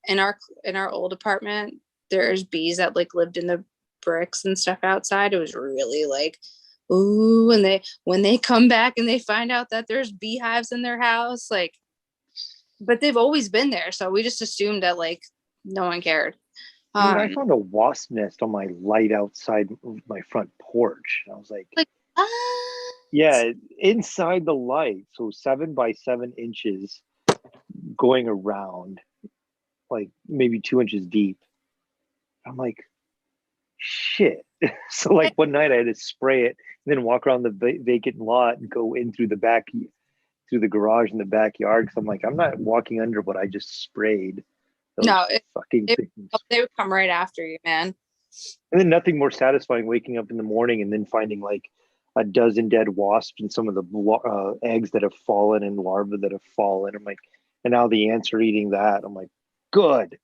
in our old apartment, there's bees that like lived in the bricks and stuff outside. It was really like, ooh, and when they come back and they find out that there's beehives in their house, like, but they've always been there, so we just assumed that like no one cared. Dude, I found a wasp nest on my light outside my front porch. I was like yeah, inside the light, so 7 by 7 inches, going around, like maybe 2 inches deep. I'm like, shit. So like one night I had to spray it and then walk around the vacant lot and go in through the garage in the backyard, because I'm like, I'm not walking under what I just sprayed. No, they would come right after you, man. And then nothing more satisfying waking up in the morning and then finding like a dozen dead wasps and some of the eggs that have fallen and larvae that have fallen. I'm like, and now the ants are eating that. I'm like, good.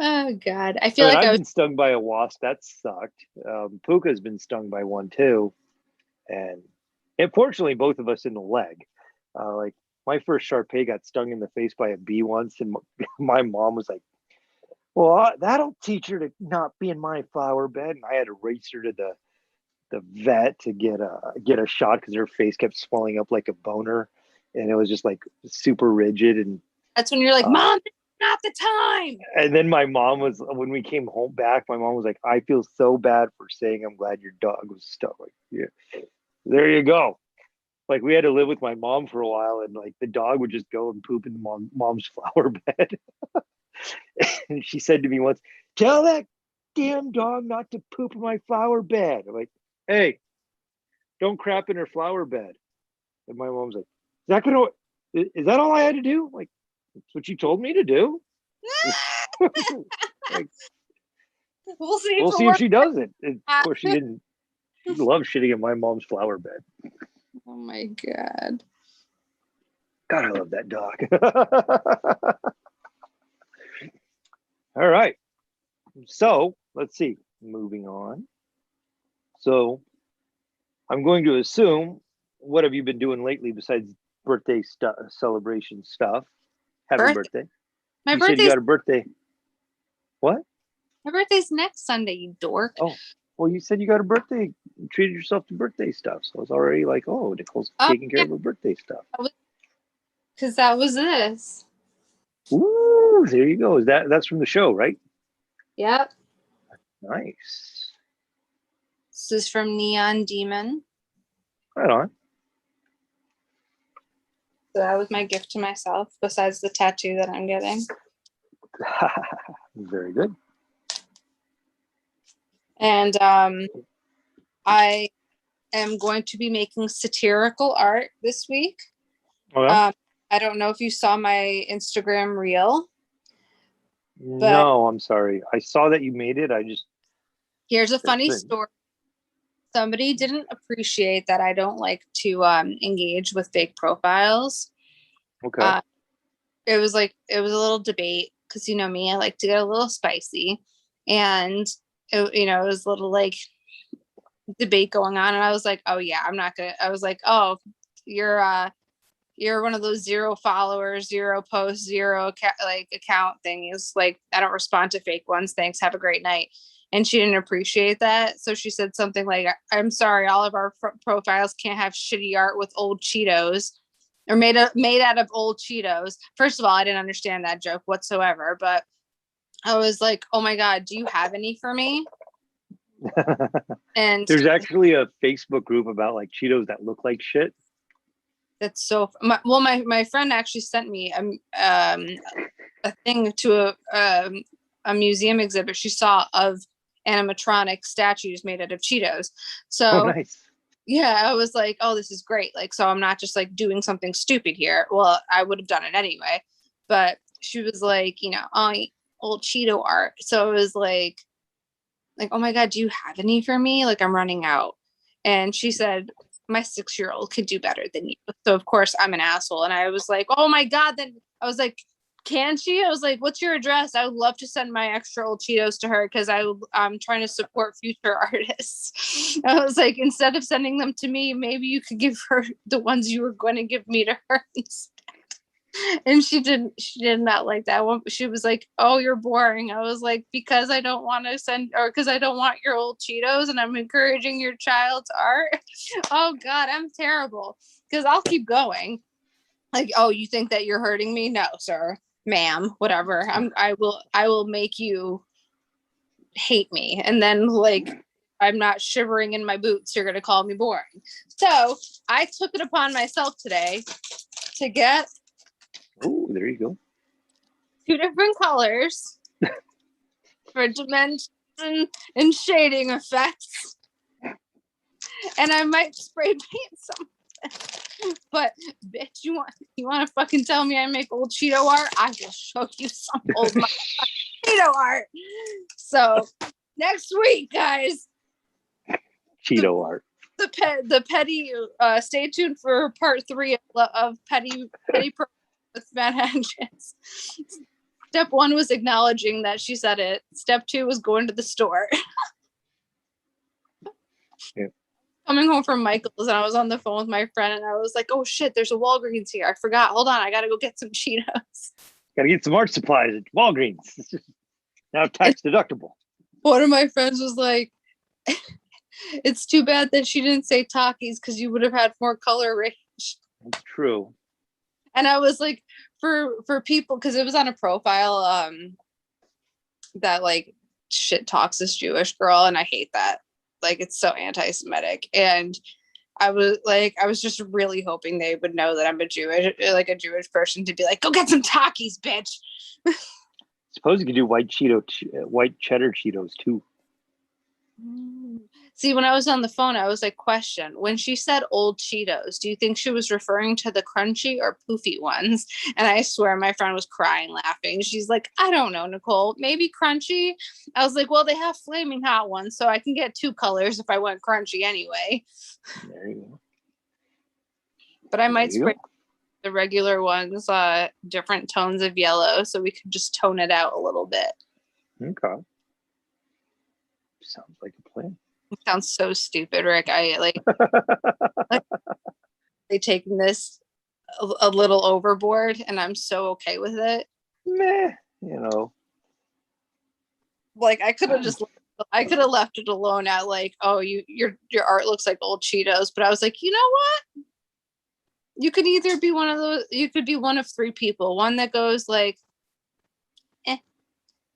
Oh God, I feel like I've been stung by a wasp. That sucked. Puka's been stung by one too, and unfortunately, both of us in the leg. Like my first Shar-Pei got stung in the face by a bee once, and my mom was like, "Well, that'll teach her to not be in my flower bed." And I had to race her to the vet to get a shot because her face kept swelling up like a boner, and it was just like super rigid. And that's when you're like, Mom, not the time. And then my mom was, when we came home back, my mom was like, I feel so bad for saying I'm glad your dog was stung. Like, yeah, there you go. Like we had to live with my mom for a while, and like the dog would just go and poop in the mom's flower bed. And she said to me once, tell that damn dog not to poop in my flower bed. I'm like, hey, don't crap in her flower bed. And my mom's like, is that all I had to do? Like, that's what you told me to do. Like, we'll see if she does it. And of course, she didn't. She loved shitting in my mom's flower bed. Oh my God. God, I love that dog. All right. So let's see. Moving on. So I'm going to assume, what have you been doing lately besides birthday celebration stuff? Happy birthday. My birthday. Said you got a birthday. What? My birthday's next Sunday, you dork. Oh, well, you said you got a birthday, treated yourself to birthday stuff. So I was already like, oh, Nicole's taking care of her birthday stuff. Because that was this. Ooh, there you go. That's from the show, right? Yep. Nice. This is from Neon Demon. Right on. So that was my gift to myself, besides the tattoo that I'm getting. Very good. And I am going to be making satirical art this week. Okay. I don't know if you saw my Instagram reel. No, I'm sorry. I saw that you made it. Here's a funny story. Somebody didn't appreciate that I don't like to engage with fake profiles. Okay. It was a little debate because you know me, I like to get a little spicy, and it was a little like debate going on, and I was like, oh yeah, I'm not gonna. I was like, oh, you're one of those 0 followers, 0 posts, 0 account thingies. Like, I don't respond to fake ones. Thanks. Have a great night. And she didn't appreciate that. So she said something like, I'm sorry, all of our profiles can't have shitty art with old Cheetos or made out of old Cheetos. First of all, I didn't understand that joke whatsoever, but I was like, oh my God, do you have any for me? And there's actually a Facebook group about like Cheetos that look like shit. That's so my friend actually sent me a thing to a museum exhibit she saw of animatronic statues made out of Cheetos. So nice. Yeah, I was like, oh, this is great. Like, so I'm not just like doing something stupid here. Well, I would have done it anyway. But she was like, oh, old Cheeto art. So it was like, oh my God, do you have any for me? Like, I'm running out. And she said, my 6-year-old could do better than you. So of course I'm an asshole. And I was like, oh my God. Then I was like, can she? I was like, what's your address? I would love to send my extra old Cheetos to her because I'm trying to support future artists. I was like, instead of sending them to me, maybe you could give her the ones you were going to give me to her instead. And she did not like that one. She was like, oh, you're boring. I was like, because I don't want to send, or because I don't want your old Cheetos and I'm encouraging your child's art. Oh God, I'm terrible. Because I'll keep going. Like, oh, you think that you're hurting me? No, sir, ma'am, whatever. I will make you hate me. And then like, I'm not shivering in my boots. You're going to call me boring. So I took it upon myself today to get Oh, there you go. 2 different colors for dimension and shading effects. And I might spray paint some. But bitch, you want to fucking tell me I make old Cheeto art? I will show you some old Cheeto art. So next week, guys. Cheeto art. The petty. Stay tuned for part 3 of petty pro with Matt Hedges. Step 1 was acknowledging that she said it. Step 2 was going to the store. Yeah. Coming home from Michael's, and I was on the phone with my friend, and I was like, oh shit, there's a Walgreens here. I forgot. Hold on, I gotta go get some Cheetos. Gotta get some art supplies at Walgreens. Now tax deductible. One of my friends was like, it's too bad that she didn't say Takis because you would have had more color range. That's true. And I was like, for people, because it was on a profile that like shit talks this Jewish girl, and I hate that. Like, it's so anti-Semitic. And I was just really hoping they would know that I'm a Jewish person to be like, go get some Takis, bitch. Suppose you could do white cheddar Cheetos too. See, when I was on the phone, I was like, question, when she said old Cheetos, do you think she was referring to the crunchy or poofy ones? And I swear my friend was crying laughing. She's like, I don't know, Nicole, maybe crunchy. I was like, well, they have flaming hot ones, so I can get 2 colors if I want crunchy anyway. There you go. But I might spray the regular ones, different tones of yellow, so we could just tone it out a little bit. Okay. Sounds like a plan. It sounds so stupid, Rick. I like they taking this a little overboard, and I'm so okay with it. Meh, Like, I could have left it alone at like, oh, your art looks like old Cheetos, but I was like, you know what? You could either be one of those. You could be one of 3 people. One that goes like,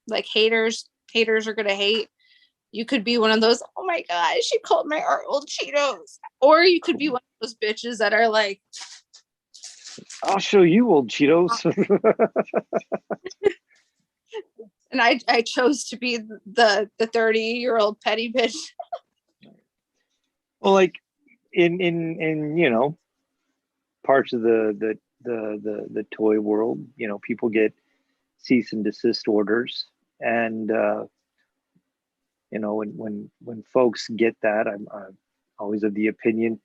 like haters are gonna hate. You could be one of those, oh my gosh, she called my art old Cheetos. Or you could be one of those bitches that are like, I'll show you, old Cheetos. and I chose to be the 30-year-old petty bitch. Well, like in you know, parts of the toy world, you know, people get cease and desist orders, and you know, when folks get that, I'm always of the opinion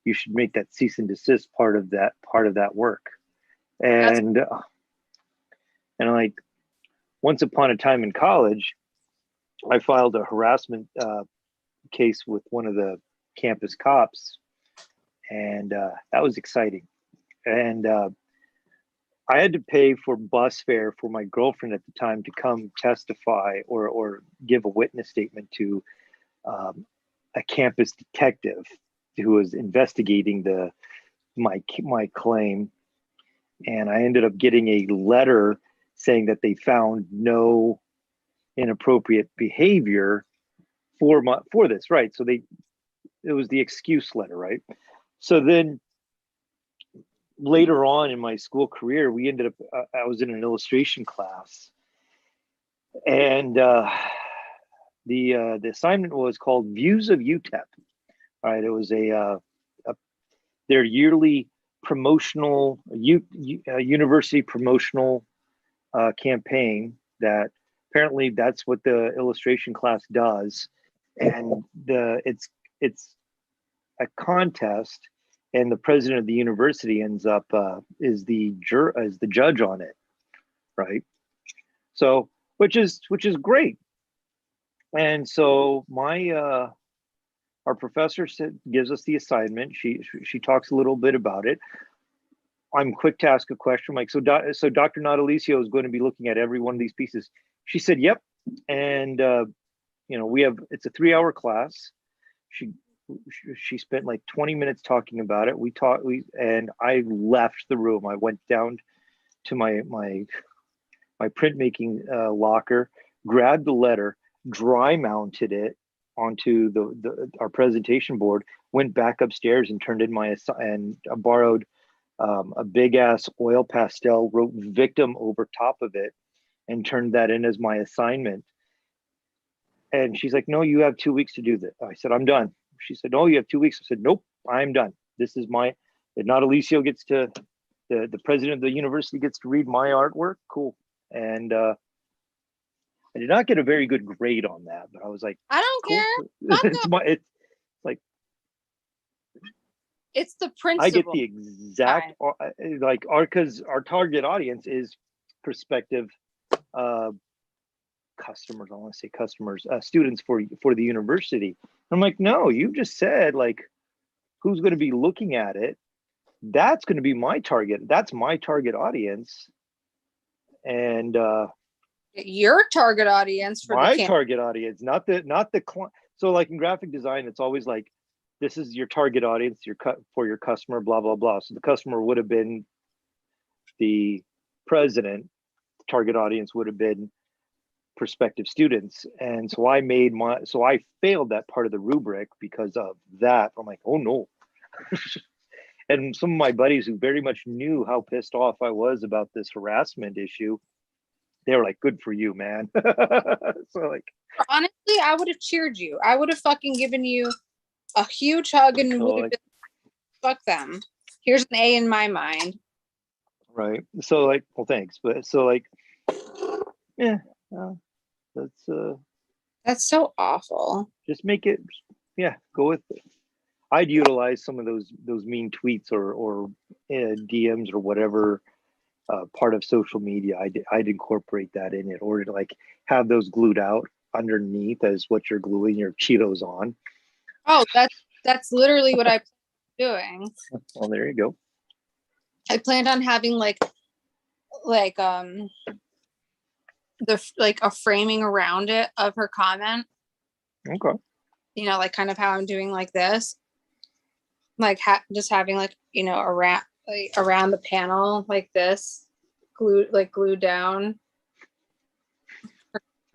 you should make that cease and desist part of that work. That's And like once upon a time in college, I filed a harassment case with one of the campus cops, and that was exciting. And I had to pay for bus fare for my girlfriend at the time to come testify or give a witness statement to um, a campus detective who was investigating my claim. And I ended up getting a letter saying that they found no inappropriate behavior for this, right? So it was the excuse letter, right? So then later on in my school career, we ended up I was in an illustration class, and the assignment was called Views of UTEP. All right, it was a their yearly promotional university promotional campaign that apparently that's what the illustration class does, and it's a contest, and the president of the university ends up is the judge on it, right? So which is great. And so my our professor gives us the assignment. She talks a little bit about it. I'm quick to ask a question, like, so Dr. Natalicio is going to be looking at every one of these pieces. She said, "Yep," and you know, it's a 3-hour class. She she spent like 20 minutes talking about it. And I left the room. I went down to my printmaking locker, grabbed the letter, dry mounted it onto our presentation board, went back upstairs and turned in and borrowed a big ass oil pastel, wrote victim over top of it, and turned that in as my assignment. And she's like, "No, you have 2 weeks to do this." I said, "I'm done." She said, "No, you have 2 weeks." I said, "Nope, I'm done. This is my, if not Alicio gets to, the president of the university gets to read my artwork, cool." And I did not get a very good grade on that, but I was like, I don't cool. care. It's like, It's the I get principle. the exact, like, because our target audience is prospective uh, customers. I want to say customers, students for the university. I'm like, no, you just said like who's going to be looking at it. That's going to be my target. That's my target audience. And Your target audience for the my camp. target audience, not the client. So like in graphic design, it's always like, this is your target audience, for your customer, blah, blah, blah. So the customer would have been the president. The target audience would have been prospective students. And so I failed that part of the rubric because of that. I'm like, oh no. And some of my buddies who very much knew how pissed off I was about this harassment issue, they were like, good for you, man. So like, Honestly, I would have cheered you. I would have fucking given you a huge hug and would have been, fuck them. Here's an A in my mind. Right. So like, well, thanks. But so like, yeah, that's so awful. just make it, yeah, go with it. I'd utilize some of those mean tweets or DMs or whatever part of social media. I'd incorporate that in it, or to like have those glued out underneath as what you're gluing your Cheetos on. Oh, that's literally what I'm doing. Well, there you go. I planned on having like the like a framing around it of her comment. Okay. You know, like kind of how I'm doing like this, like just having like, you know, around the panel like this, glued down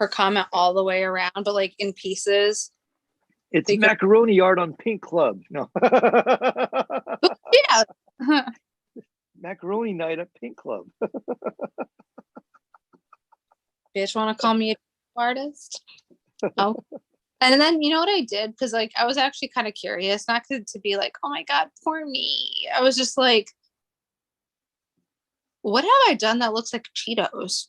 her comment all the way around, but like in pieces. It's macaroni art on Pink Club. No. Yeah. Macaroni night at Pink Club. Bitch, want to call me a artist? Oh. And then you know what I did? Because like I was actually kind of curious, not to be like, oh my God, poor me. I was just like, what have I done that looks like Cheetos?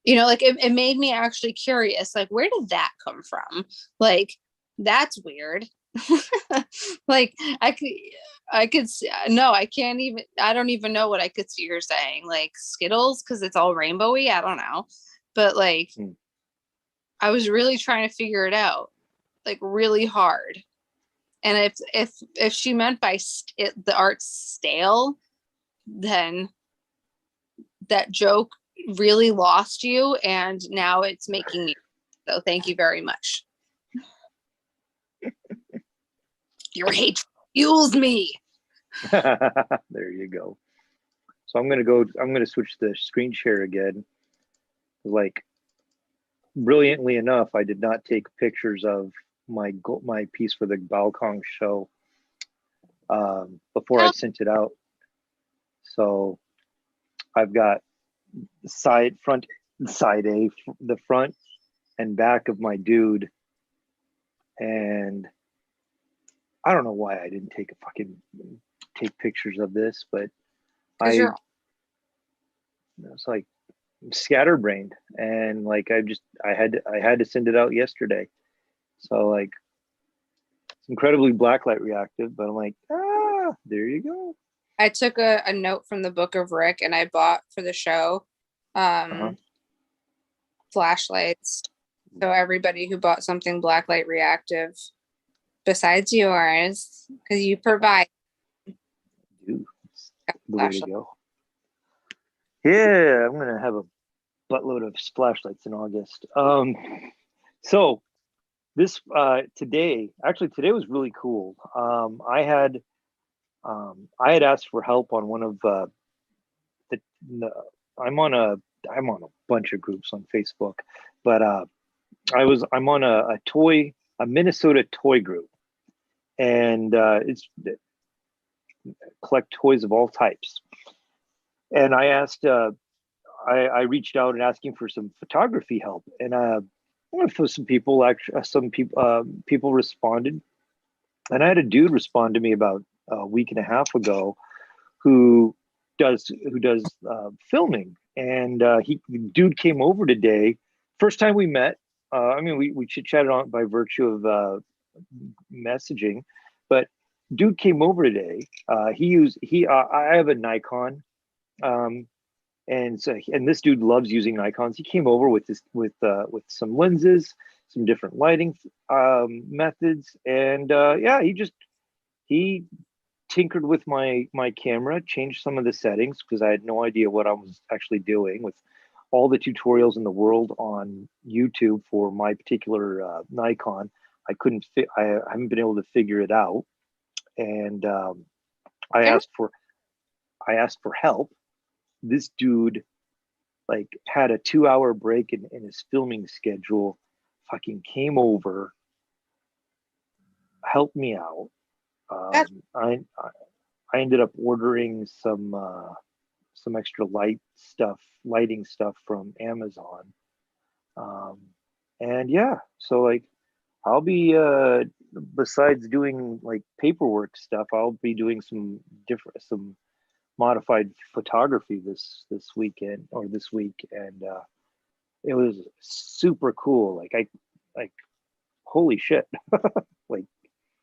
You know, like it made me actually curious. Like, where did that come from? Like, that's weird. Like I could no, I can't even, I don't even know what I could see her saying. Like Skittles, because it's all rainbowy. I don't know. But like I was really trying to figure it out, like really hard. And if she meant by the art's stale, then that joke really lost you, and now it's making you. So thank you very much. Your hate fuels me. There you go. So I'm gonna switch the screen share again. Like, brilliantly enough, I did not take pictures of my piece for the Balcong show before I sent it out. So I've got the front and back of my dude, and I don't know why I didn't take pictures of this, but it's like scatterbrained, and like I had to send it out yesterday. So like it's incredibly blacklight reactive, but I'm like, there you go. I took a note from the Book of Rick, and I bought for the show flashlights. So everybody who bought something blacklight reactive besides yours, because you provide. Dude, the way to go. Yeah, I'm gonna have a buttload of flashlights in August. So this today was really cool. I had asked for help on one of I'm on a bunch of groups on Facebook, but I'm on a Minnesota toy group, and it's collect toys of all types. And I asked, I reached out and asking for some photography help, and for some people, people responded, and I had a dude respond to me about a week and a half ago, who does filming, and the dude came over today. First time we met. I mean, we chit chatted on by virtue of messaging, but dude came over today. I have a Nikon, and this dude loves using Nikons. He came over with some lenses, some different lighting methods, and he tinkered with my camera, changed some of the settings because I had no idea what I was actually doing with all the tutorials in the world on YouTube for my particular Nikon. I haven't been able to figure it out, and I asked for help. This dude like had a 2-hour break in his filming schedule, fucking came over, helped me out. I ended up ordering some extra lighting stuff from Amazon. And yeah, so like I'll be besides doing like paperwork stuff, I'll be doing some modified photography this weekend or this week, and it was super cool. Like holy shit. Like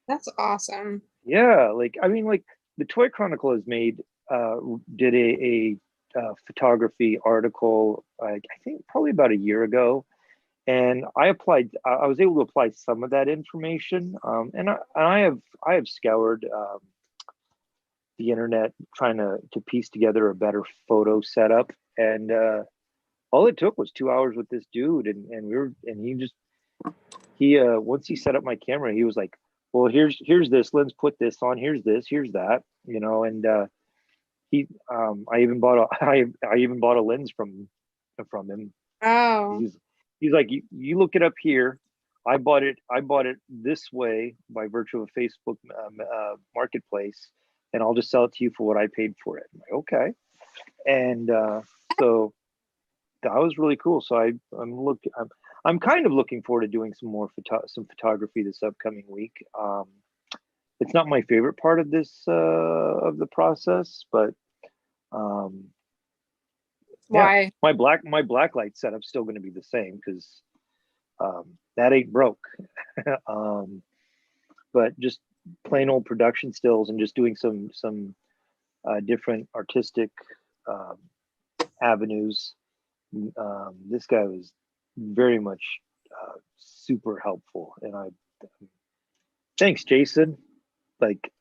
that's awesome. Yeah, like I mean, like the Toy Chronicle has did a photography article, I think probably about a year ago, and I was able to apply some of that information, and I have scoured the internet trying to piece together a better photo setup, and all it took was 2 hours with this dude, and once he set up my camera, he was like, well, here's this lens, put this on, here's that, and I even bought a lens from him. Oh, He's like, you look it up here. I bought it this way by virtue of Facebook marketplace, and I'll just sell it to you for what I paid for it. I'm like, okay. And so that was really cool. So I'm kind of looking forward to doing some photography this upcoming week. It's not my favorite part of this of the process, but um, Why? yeah, my black light setup's still going to be the same because that ain't broke. um, but just plain old production stills and just doing some different artistic um, avenues. This guy was very much super helpful, and I thanks, Jason. Like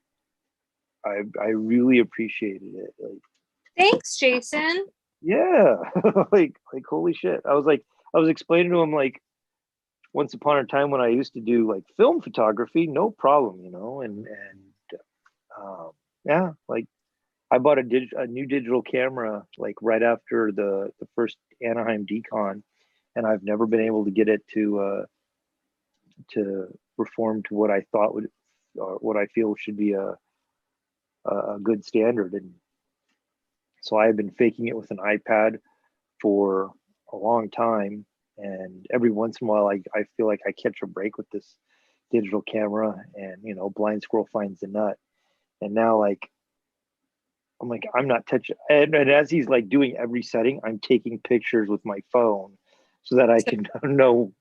I really appreciated it. Like, Thanks, Jason. yeah, like holy shit. I was explaining to him like once upon a time when I used to do like film photography, no problem, and yeah, like I bought a new digital camera like right after the first Anaheim Decon, and I've never been able to get it to perform to what I thought would or what I feel should be a good standard. And so I have been faking it with an iPad for a long time, and every once in a while I feel like I catch a break with this digital camera, and blind squirrel finds the nut. And now like I'm like, I'm not touching. And as he's like doing every setting, I'm taking pictures with my phone so that I can know,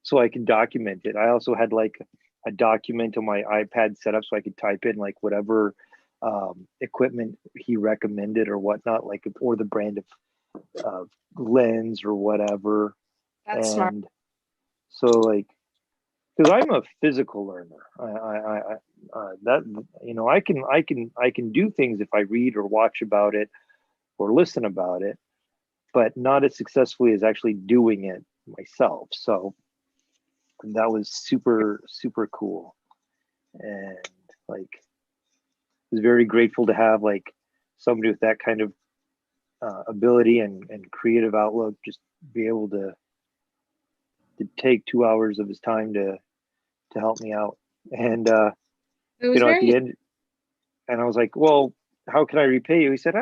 so I can document it. I also had like a document on my iPad set up so I could type in like whatever equipment he recommended or whatnot, like, or the brand of lens or whatever. That's smart. And so like, because I'm a physical learner. That I can do things if I read or watch about it or listen about it, but not as successfully as actually doing it myself. So that was super super cool, and like was very grateful to have like somebody with that kind of ability and creative outlook just be able to take 2 hours of his time to help me out. And It was at very the end, and I was like, well, how can I repay you? He said,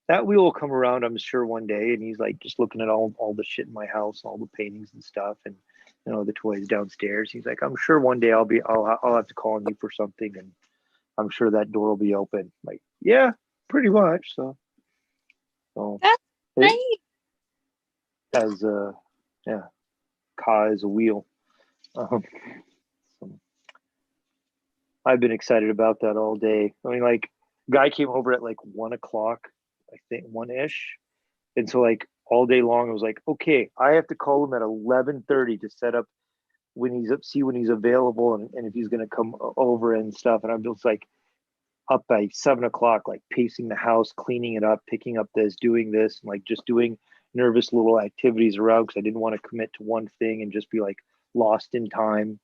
that wheel will come around, I'm sure, one day. And he's like just looking at all the shit in my house, all the paintings and stuff, and the toys downstairs. He's like, I'm sure one day I'll have to call on you for something, and I'm sure that door will be open. Like, yeah, pretty much. So that's it nice. has yeah, Ka is a wheel. So I've been excited about that all day. I mean, like, guy came over at like 1 o'clock, I think 1 ish, and so like all day long, I was like, okay, I have to call him at 11:30 to set up when he's up, see when he's available, and if he's gonna come over and stuff. And I'm just like up by 7 o'clock, like pacing the house, cleaning it up, picking up this, doing this, and like just doing nervous little activities around because I didn't want to commit to one thing and just be like lost in time.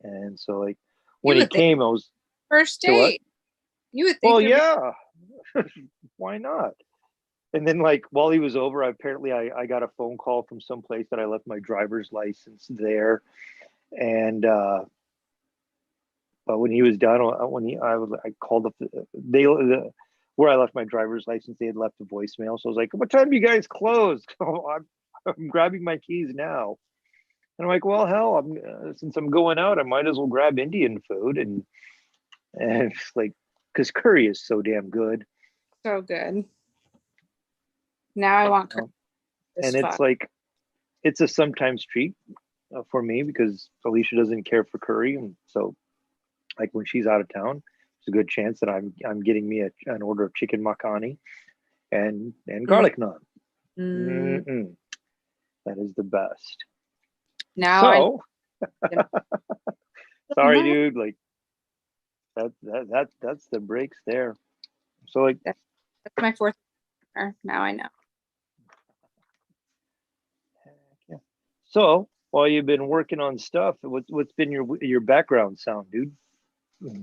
And so like You when he would think came, I was first say what? date. You would think Well, there'd be yeah, why not? And then like while he was over, I got a phone call from someplace that I left my driver's license there, and but when he was done, I called up where I left my driver's license. They had left a voicemail, so I was like, "What time do you guys close?" I'm grabbing my keys now, and I'm like, "Well, hell, since I'm going out, I might as well grab Indian food." And it's like, because curry is so damn good. so good. Now I want curry as And it's fuck. like it's a sometimes treat for me because Alicia doesn't care for curry, and so like when she's out of town, there's a good chance that I'm getting me an order of chicken makhani and garlic naan. Mm-mm. That is the best. Now I So sorry, dude. Like that's the breaks there. So like that's my fourth dinner. Now I know. yeah. So while you've been working on stuff, what's been your background sound, dude?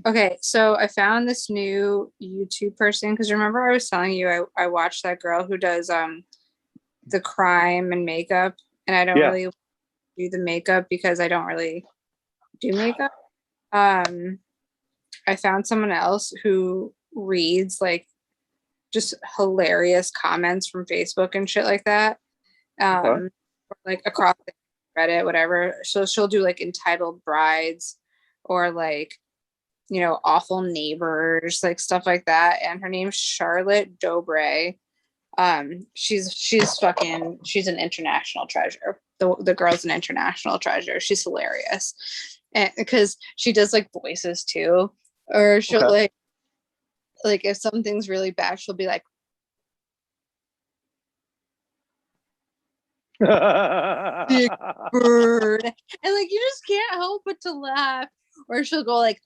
Okay, so I found this new YouTube person because remember I was telling you I watched that girl who does the crime and makeup and I don't Yeah. really do the makeup because I don't really do makeup. I found someone else who reads like just hilarious comments from Facebook and shit like that. Okay. Like across Reddit, whatever. So she'll do like entitled brides or like, you know, awful neighbors, like stuff like that. And her name's Charlotte Dobre. She's an international treasure. The girl's an international treasure. She's hilarious. And because she does like voices too. Or she'll like if something's really bad, she'll be like, big bird. And like you just can't help but to laugh. Or she'll go like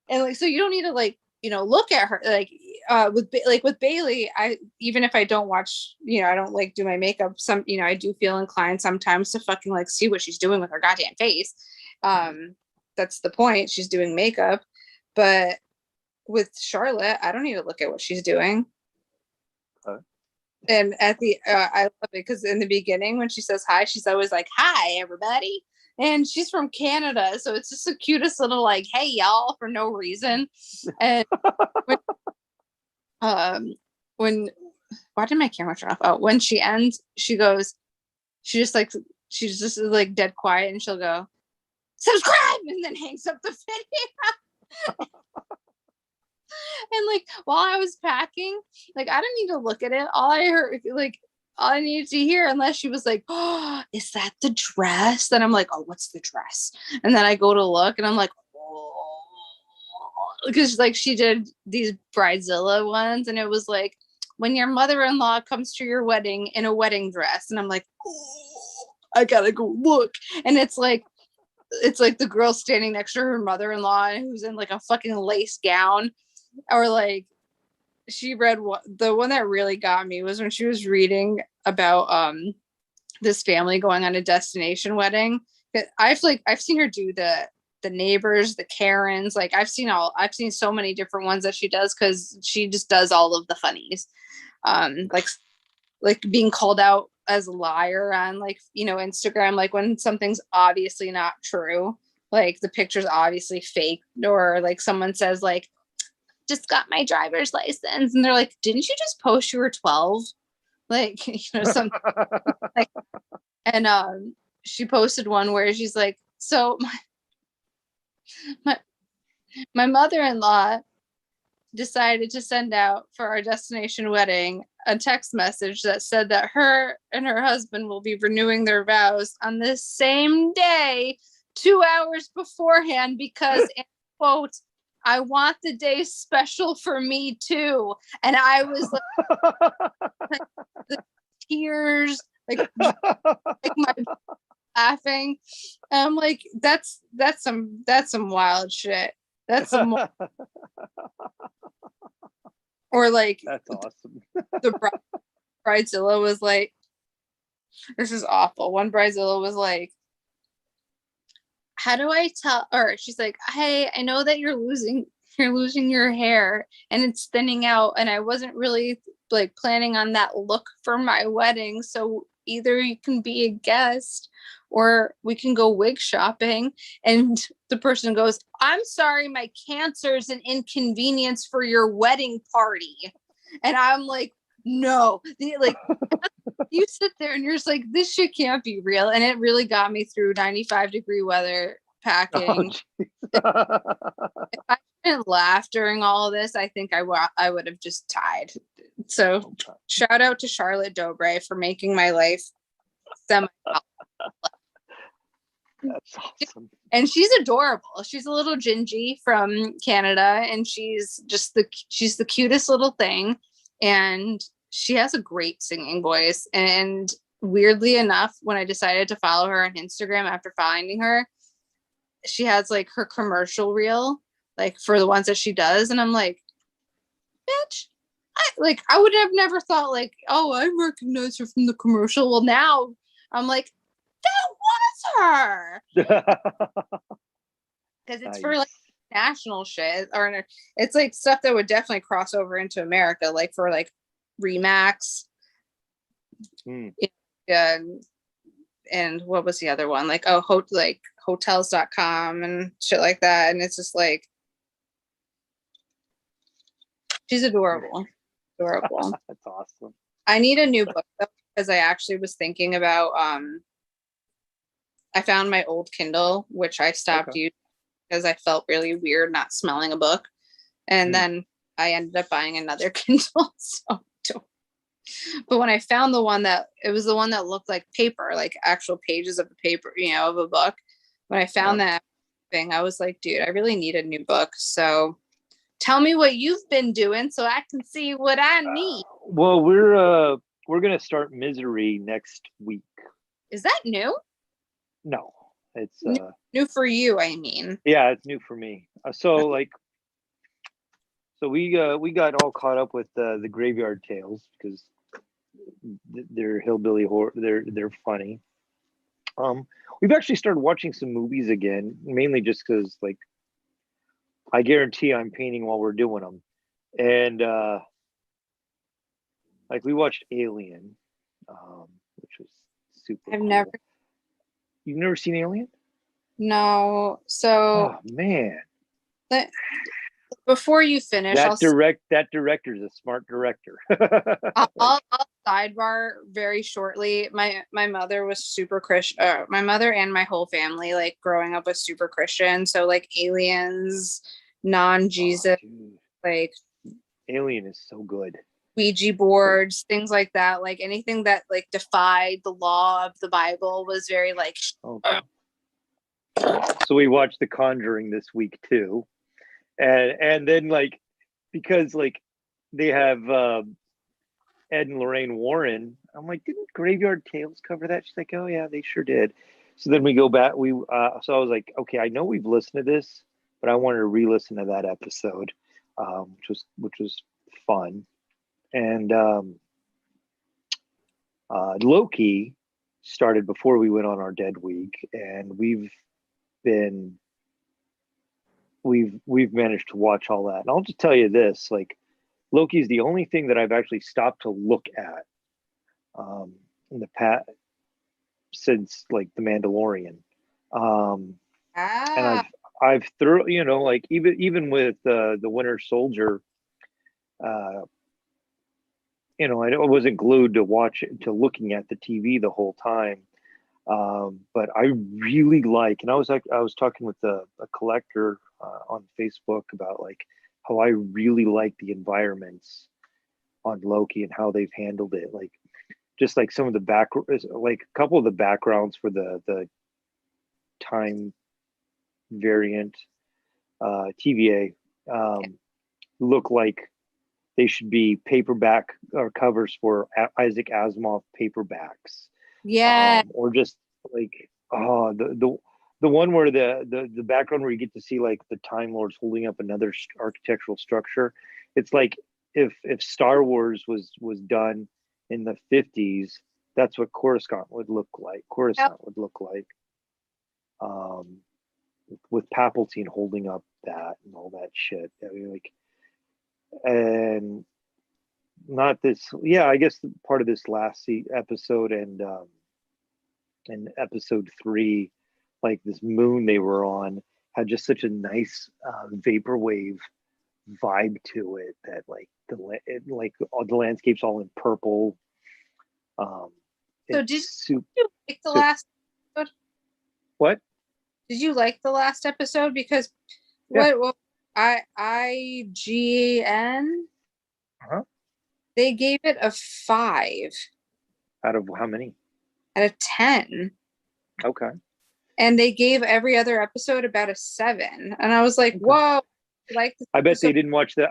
and like so you don't need to like, you know, look at her like with Bailey. I even if I don't watch, you know, I don't like do my makeup, some, you know, I do feel inclined sometimes to fucking like see what she's doing with her goddamn face. That's the point. She's doing makeup. But with Charlotte, I don't need to look at what she's doing. And at the I love it because in the beginning when she says hi, she's always like, "Hi, everybody." And she's from Canada, so it's just the cutest little like, "Hey, y'all," for no reason. And when why did my camera turn off? Oh, when she ends, she's just like dead quiet, and she'll go, "Subscribe," and then hangs up the video. And like while I was packing, like I didn't need to look at it. All I needed to hear, unless she was like, "Oh, is that the dress?" Then I'm like, "Oh, what's the dress?" And then I go to look, and I'm like, "Oh," because like she did these Bridezilla ones, and it was like when your mother-in-law comes to your wedding in a wedding dress, and I'm like, "Oh, I gotta go look," and it's like the girl standing next to her mother-in-law who's in like a fucking lace gown. Or like she read the one that really got me was when she was reading about this family going on a destination wedding. I've seen her do the neighbors, the Karens, like I've seen so many different ones that she does because she just does all of the funnies. Like being called out as a liar on like, you know, Instagram, like when something's obviously not true, like the picture's obviously fake, or like someone says like, "Just got my driver's license," and they're like, "Didn't you just post you were 12?" Like, you know, something like. And she posted one where she's like, "So my mother-in-law decided to send out for our destination wedding a text message that said that her and her husband will be renewing their vows on this same day 2 hours beforehand because," and quote, "I want the day special for me too." And I was like the tears, like my laughing. And I'm like, that's some wild shit. That's some or like That's awesome. the Bridezilla was like, this is awful. One Bridezilla was like, "How do I tell," or she's like, "Hey, I know that you're losing your hair and it's thinning out, and I wasn't really like planning on that look for my wedding, so either you can be a guest or we can go wig shopping." And the person goes, "I'm sorry, my cancer is an inconvenience for your wedding party." And I'm like, no, like you sit there and you're just like, this shit can't be real. And it really got me through 95-degree weather packing. If I didn't laugh during all of this, I think I would have just died. So shout out to Charlotte Dobre for making my life semi. That's awesome. And she's adorable. She's a little Gingy from Canada, and she's the cutest little thing. And she has a great singing voice. And weirdly enough, when I decided to follow her on Instagram after finding her, she has like her commercial reel, like for the ones that she does. And I'm like, bitch, I would have never thought like, oh, I recognize her from the commercial. Well, now I'm like, that was her. Because it's for like national shit, or it's like stuff that would definitely cross over into America, like for like Remax. Hmm. And what was the other one? Like, like hotels.com and shit like that. And it's just like, she's adorable. Adorable. That's awesome. I need a new book though, because I actually was thinking about I found my old Kindle, which I stopped using because I felt really weird not smelling a book. And then I ended up buying another Kindle. So but when I found it was the one that looked like paper, like actual pages of the paper, of a book. When I found that thing, I was like, dude, I really need a new book. So tell me what you've been doing so I can see what I need. Well, we're gonna start Misery next week. Is that new? No, it's new for you, I mean. Yeah, it's new for me. So we got all caught up with the Graveyard Tales because they're hillbilly horror. They're funny. We've actually started watching some movies again, mainly just because like I guarantee I'm painting while we're doing them, and like we watched Alien, which was super. I've cool. You've never seen Alien? No. So. Oh man. Before you finish, that director is a smart director. I'll sidebar very shortly. My mother was super Christian. My mother and my whole family, like growing up, was super Christian. So like aliens, non-Jesus, like Alien is so good. Ouija boards, things like that. Like anything that like defied the law of the Bible was very like. Okay. So we watched The Conjuring this week too. And then like because like they have Ed and Lorraine Warren, I'm like, didn't Graveyard Tales cover that? She's like, oh yeah, they sure did. So then we go back. So I was like, okay, I know we've listened to this, but I wanted to re-listen to that episode, which was fun. And Loki started before we went on our dead week, and we've managed to watch all that. And I'll just tell you this, like Loki is the only thing that I've actually stopped to look at in the past since like The Mandalorian. And I've thoroughly, like even with the Winter Soldier, I wasn't glued to looking at the TV the whole time. But I really like, and I was talking with a collector on Facebook about like how I really like the environments on Loki and how they've handled it. Like just like some of the like a couple of the backgrounds for the time variant TVA look like they should be paperback or covers for Isaac Asimov paperbacks. Yeah. Or just like the one where the background where you get to see like the Time Lords holding up another architectural structure. It's like if Star Wars was done in the 50s, that's what Coruscant would look like. With Palpatine holding up that and all that shit. I mean, like, and not this. Yeah, I guess part of this last episode and episode 3, like this moon they were on had just such a nice vaporwave vibe to it that like all the landscapes all in purple. So did you like the last episode? What? Did you like the last episode? Because what IGN they gave it a 5 out of how many? Out of 10. Okay. And they gave every other episode about a 7, and I was like, okay. Whoa! Like I bet they didn't watch the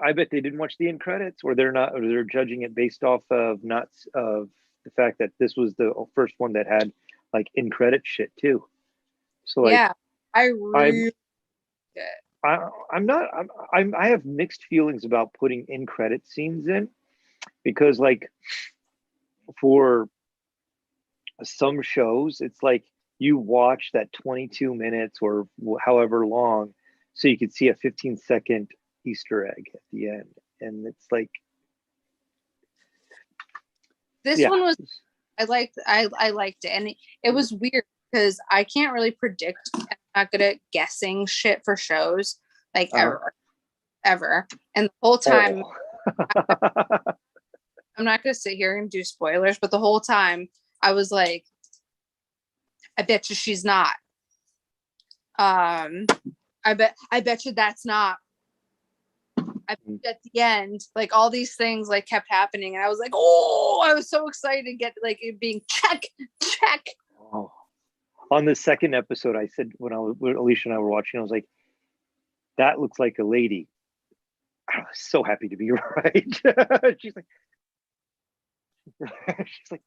end credits, or they're judging it based off of the fact that this was the first one that had like in credit shit too. So like, yeah, I have mixed feelings about putting in credit scenes in, because like for some shows it's like you watch that 22 minutes or however long so you could see a 15-second Easter egg at the end, and it's like This Yeah. one was I liked it, and it was weird because I can't really predict. I'm not good at guessing shit for shows, like ever. And the whole time, I'm not gonna sit here and do spoilers, but the whole time I was like, I bet you she's not. I bet you that's not. I bet you at the end, like all these things like kept happening, and I was like, oh, I was so excited to get like it being check. Oh. On the second episode, I said when Alicia and I were watching, I was like, that looks like a lady. I was so happy to be right. She's like, she's like,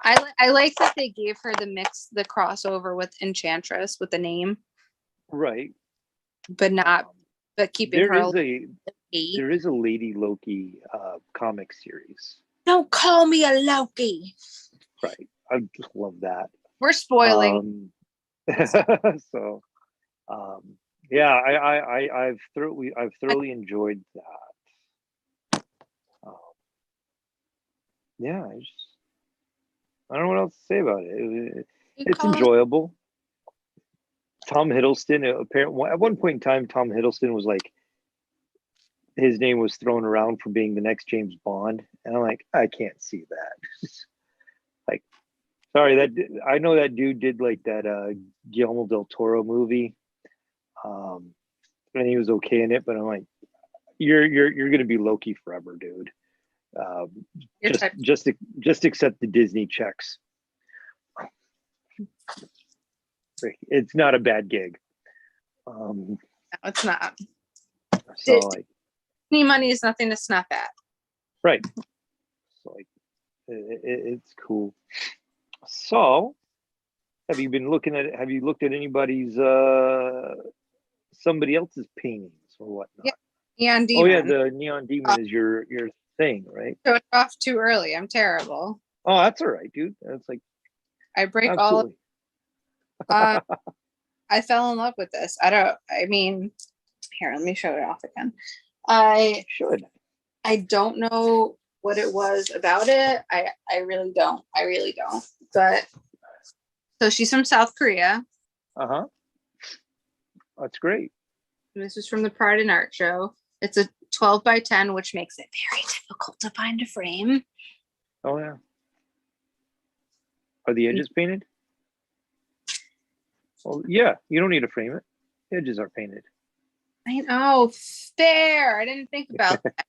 I like that they gave her the crossover with Enchantress with the name, right. but keeping There her there is a Lady Loki comic series. Don't call me a Loki. Right. I just love that. We're spoiling. So yeah, I've thoroughly enjoyed that. Yeah, I don't know what else to say about it. It's enjoyable. Tom Hiddleston, apparently at one point in time, Tom Hiddleston was like, his name was thrown around for being the next James Bond, and I'm like, I can't see that. Like, sorry, I know that dude did like that Guillermo del Toro movie, and he was okay in it, but I'm like, you're gonna be Loki forever, dude. Just accept the Disney checks. It's not a bad gig. No, it's not. So like, Disney money is nothing to snuff at. Right. So like, it's cool. So, have you looked at anybody's somebody else's paintings or whatnot? Yeah. Neon Demon. Oh yeah, the Neon Demon is your thing, right? Showed off too early. I'm terrible. Oh, that's all right, dude. That's like, I break absolutely. all of I fell in love with this. Here, let me show it off again. I don't know what it was about it. I really don't. But so she's from South Korea. That's great. This is from the Pride and Art Show. It's a 12 by 10, which makes it very difficult to find a frame. Oh yeah. Are the edges painted? Well, yeah, you don't need to frame it. The edges are painted. I know, fair. I didn't think about that.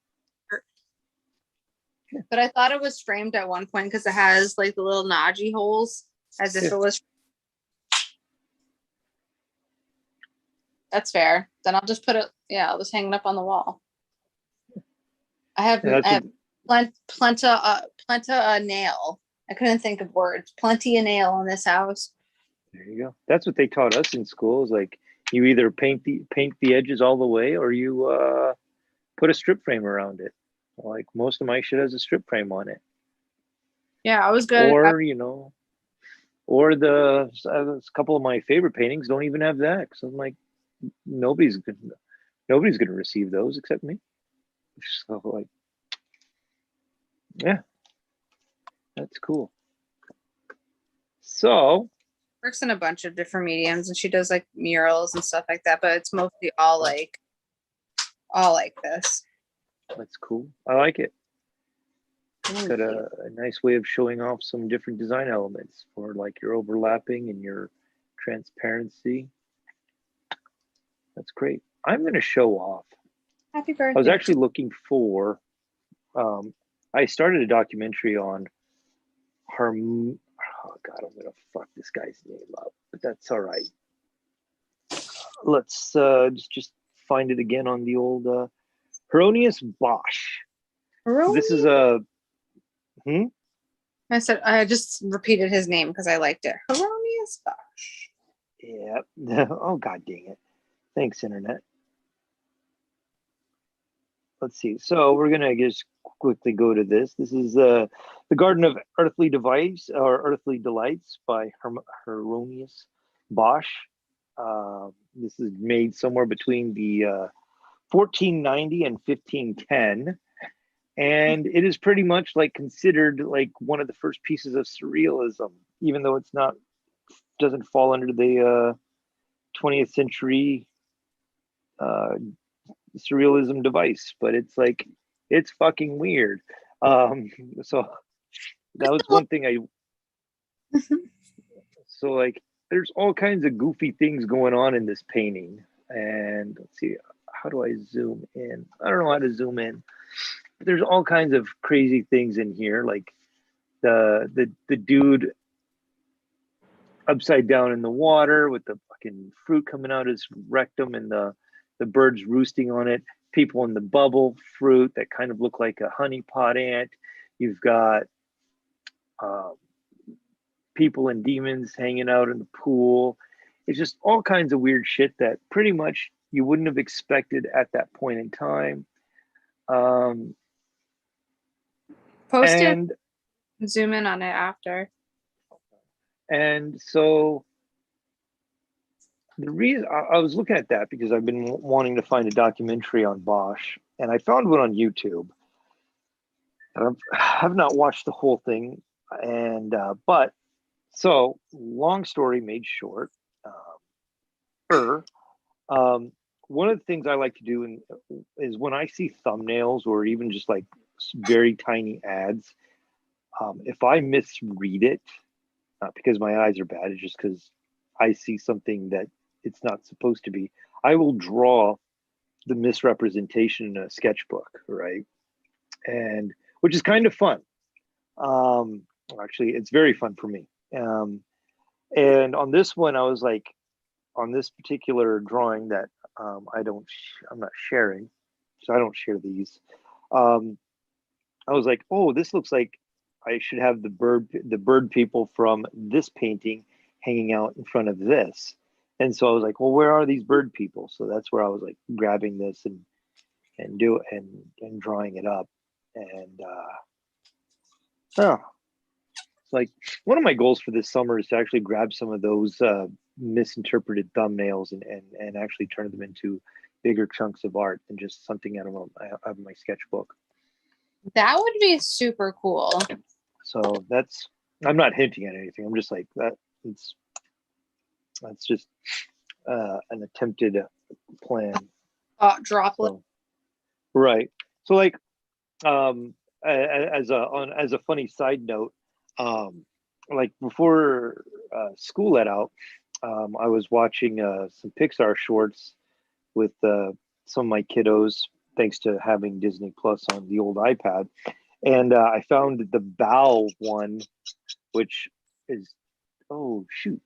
But I thought it was framed at one point because it has like the little Naji holes as if it was. That's fair. Then I'll just put it. Yeah, I'll just hang it up on the wall. I have plenta nail. I couldn't think of words. Plenty of nail in this house. There you go. That's what they taught us in school. Is like you either paint the edges all the way, or you put a strip frame around it. Like most of my shit has a strip frame on it. Yeah, I was good. Or or a couple of my favorite paintings don't even have that. So I'm like, nobody's gonna receive those except me. So like, yeah, that's cool. So works in a bunch of different mediums, and she does like murals and stuff like that. But it's mostly all like this. That's cool. I like it. It's got a nice way of showing off some different design elements for like your overlapping and your transparency. That's great. I'm going to show off. Happy birthday. I was actually looking for, I started a documentary on her, oh God, I'm going to fuck this guy's name up, but that's all right. Let's just find it again on the old Hieronymus Bosch. This is a, I said, I just repeated his name because I liked it. Hieronymus Bosch. Yeah. Oh, God dang it. Thanks, Internet. Let's see. So we're going to just quickly go to this. This is The Garden of Earthly Delights by Hieronymus Bosch. This is made somewhere between the 1490 and 1510. and it is pretty much like considered like one of the first pieces of surrealism, even though it's not, doesn't fall under the 20th century uh, surrealism device, but it's like it's fucking weird. Um, so that was one thing I. So like, there's all kinds of goofy things going on in this painting, and let's see, how do I zoom in? I don't know how to zoom in. But there's all kinds of crazy things in here, like the dude upside down in the water with the fucking fruit coming out his rectum, and the birds roosting on it. People in the bubble fruit that kind of look like a honey pot ant. You've got uh, people and demons hanging out in the pool. It's just all kinds of weird shit that pretty much you wouldn't have expected at that point in time. Um, Post it and and zoom in on it after. and so the reason I was looking at that because I've been wanting to find a documentary on Bosch, and I found one on YouTube. And I've not watched the whole thing, and but so long story made short. Er, um, One of the things I like to do is when I see thumbnails or even just like very tiny ads, if I misread it, not because my eyes are bad, it's just because I see something that it's not supposed to be, I will draw the misrepresentation in a sketchbook, right? And which is kind of fun. Um, Actually, it's very fun for me. And on this one, I was like, on this particular drawing that I'm not sharing, so I don't share these. Um, I was like, oh, this looks like I should have the bird people from this painting hanging out in front of this. And so I was like, well, where are these bird people? So that's where I was like grabbing this and drawing it up. And oh, it's like one of my goals for this summer is to actually grab some of those misinterpreted thumbnails and actually turn them into bigger chunks of art than just something out of my sketchbook. That would be super cool. So that's, I'm not hinting at anything. I'm just like that. That's just an attempted plan. Droplet. So, right. So like, as a funny side note, like before school let out, I was watching some Pixar shorts with some of my kiddos, thanks to having Disney Plus on the old iPad. And I found the Bow one, which is, oh, shoot.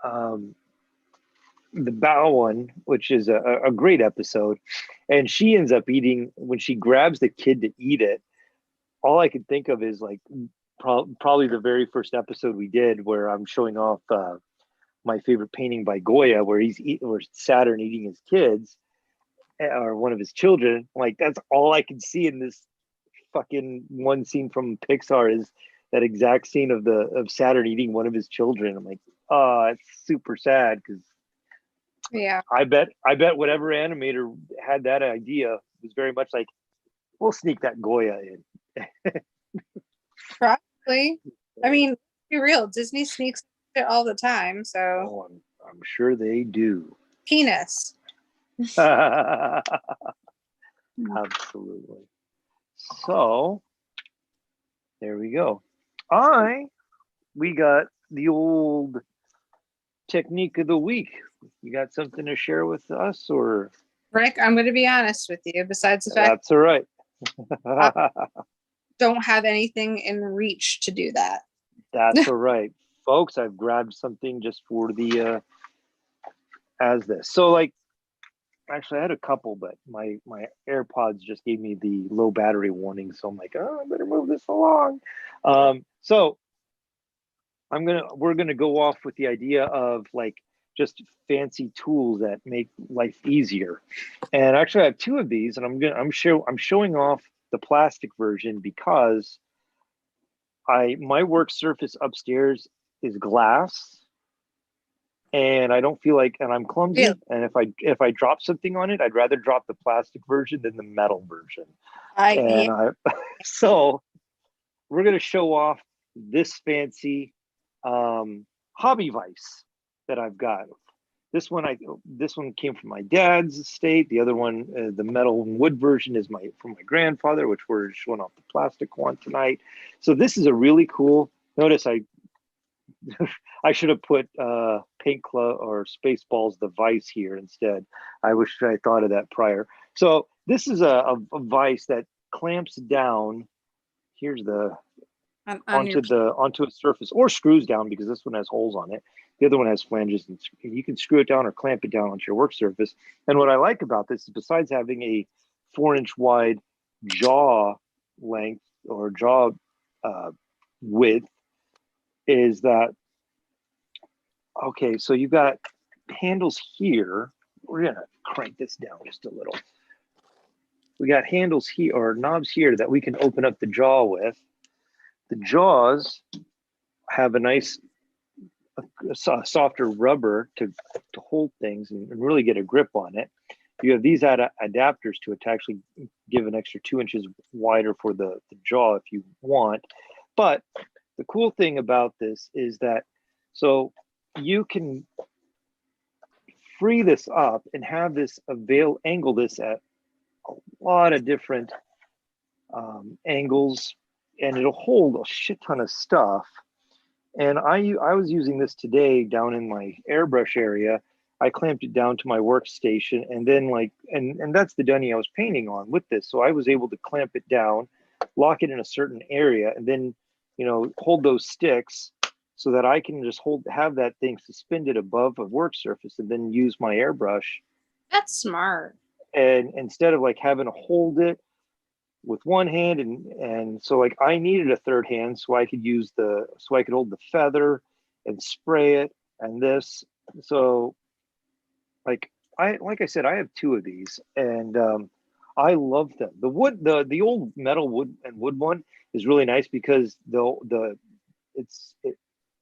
The Bow one, which is a great episode. And she ends up eating, when she grabs the kid to eat it, all I could think of is like probably the very first episode we did where I'm showing off my favorite painting by Goya, where where Saturn eating his kids or one of his children. Like that's all I can see in this fucking one scene from Pixar is that exact scene of Saturn eating one of his children. I'm like, oh, it's super sad because Yeah. I bet whatever animator had that idea was very much like, we'll sneak that Goya in. Probably. I mean, be real. Disney sneaks shit all the time. So Oh, I'm sure they do. penis. Absolutely. So there we go. We got the old technique of the week. You got something to share with us, or Rick, I'm going to be honest with you. Besides the fact that's all right. I don't have anything in reach to do that. That's all right, folks. I've grabbed something just for the as this. So like, actually, I had a couple, but my AirPods just gave me the low battery warning, so I'm like, oh, I better move this along. So we're gonna go off with the idea of like just fancy tools that make life easier. And actually, I have two of these, and I'm showing off the plastic version because my work surface upstairs is glass, and I don't feel like, and I'm Yeah. clumsy. And if I drop something on it, I'd rather drop the plastic version than the metal version. Yeah. And so we're gonna show off this fancy hobby vise that I've got. This one came from my dad's estate. The other one, the metal and wood version, is from my grandfather, which we're showing off the plastic one tonight. So this is a really cool. Notice I should have put Paint Club or Spaceballs the vice here instead. I wish I thought of that prior. So this is a vice that clamps down. Here's the On your onto a surface, or screws down, because this one has holes on it. The other one has flanges, and you can screw it down or clamp it down onto your work surface. And what I like about this is, besides having a 4-inch wide jaw length or jaw width, is that okay? So you've got handles here. We're gonna crank this down just a little. We got handles here, or knobs here, that we can open up the jaw with. The jaws have a nice softer rubber to hold things and really get a grip on it. You have these adapters to actually give an extra 2 inches wider for the jaw if you want. But the cool thing about this is that, so you can free this up and have this angle this at a lot of different angles, and it'll hold a shit ton of stuff. And I was using this today down in my airbrush area. I clamped it down to my workstation, and then and that's the dunny I was painting on with this. So I was able to clamp it down, lock it in a certain area, and then, hold those sticks so that I can just have that thing suspended above a work surface, and then use my airbrush. That's smart. And instead of having to hold it with one hand, and so I needed a third hand so I could hold the feather and spray it, and this. So I said, I have two of these, and I love them. The old metal wood one is really nice because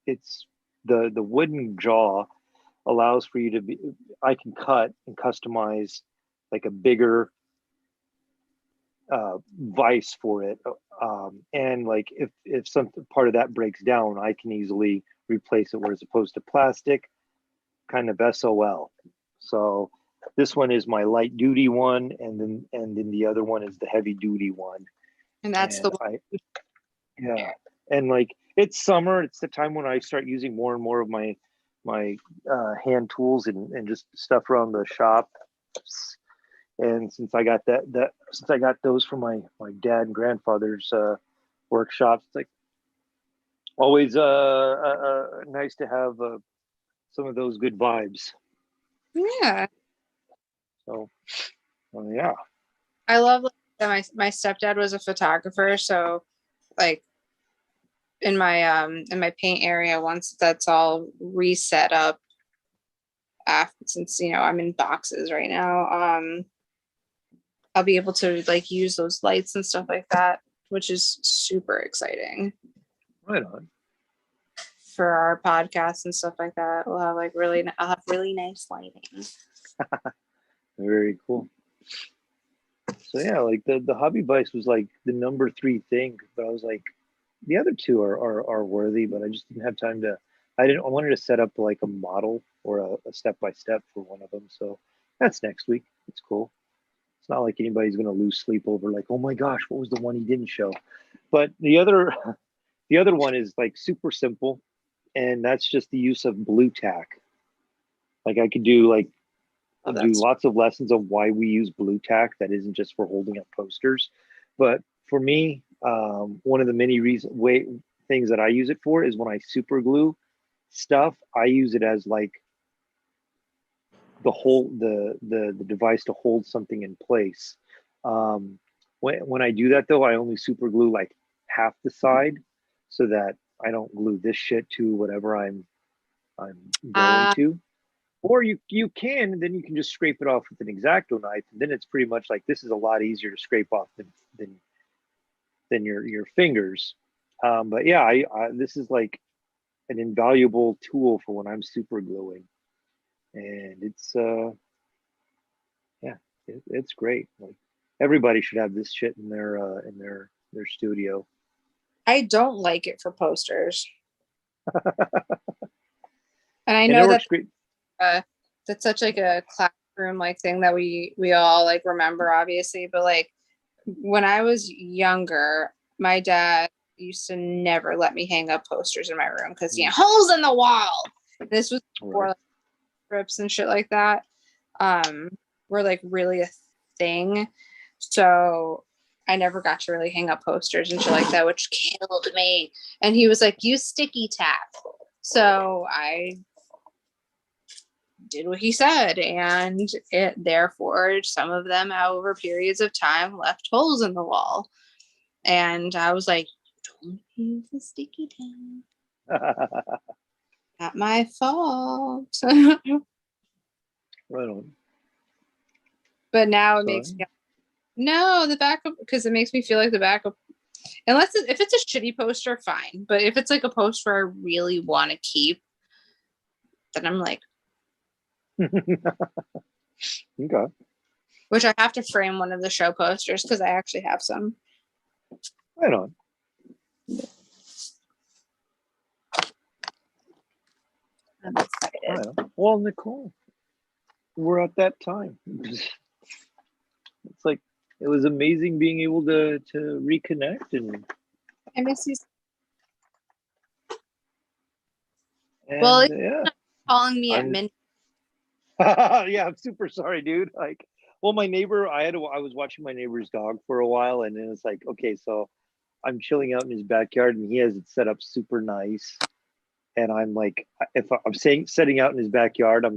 it's the wooden jaw allows for you to I can cut and customize like a bigger vice for it, and if some part of that breaks down, I can easily replace it, whereas opposed to plastic, kind of SOL. So this one is my light duty one, and then the other one is the heavy duty one. And that's And yeah, and it's summer, it's the time when I start using more and more of my hand tools and just stuff around the shop. And since I got since I got those from my dad and grandfather's workshops, it's always nice to have some of those good vibes. Yeah. So, yeah. I love that my stepdad was a photographer, so in my paint area, once that's all reset up, since I'm in boxes right now, I'll be able to use those lights and stuff like that, which is super exciting. Right on. For our podcast and stuff like that, I'll have really nice lighting. Very cool. So yeah, the hobby vice was the number 3 thing, but I was the other two are worthy, but I just didn't have time to. I wanted to set up a model or a step-by-step for one of them. So that's next week. It's cool. It's not like anybody's going to lose sleep over oh my gosh, what was the one he didn't show? But the other one is super simple, and that's just the use of blue tack. I could do do lots of lessons on why we use blue tack. That isn't just for holding up posters, but for me, one of the many things that I use it for is when I super glue stuff. I use it as the device to hold something in place. When I do that though, I only super glue half the side so that I don't glue this shit to whatever I'm going to. Or you can, and then you can just scrape it off with an X-Acto knife, and then it's pretty much this is a lot easier to scrape off than your fingers. But yeah, this is an invaluable tool for when I'm super gluing. and it's yeah, it's great. Like everybody should have this shit in their studio. I don't like it for posters. And I And it know that works great. that's such like a classroom like thing that we all like remember, obviously, but like when I was younger, my dad used to never let me hang up posters in my room because holes in the wall. This was before like, strips and shit like that were like really a thing. So I never got to really hang up posters and shit like that, which killed me. And he was like, use sticky tack. So I did what he said, and it therefore some of them over periods of time left holes in the wall. And I was like, don't use the sticky tack. Not my fault. Right on. But now it makes me no, the backup, because it makes me feel like the backup, unless if it's a shitty poster, fine. But if it's like a poster I really want to keep, then I'm like, okay. Which I have to frame one of the show posters because I actually have some. Right on. I'm excited. Right on. Well, Nicole, we're at that time. It's like it was amazing being able to reconnect and I miss you. well, yeah. Calling me at midnight. Yeah, I'm super sorry, dude. Like, well, my neighbor, I was watching my neighbor's dog for a while, and then it's like, okay, so I'm chilling out in his backyard, and he has it set up super nice, and I'm like, if I'm setting out in his backyard,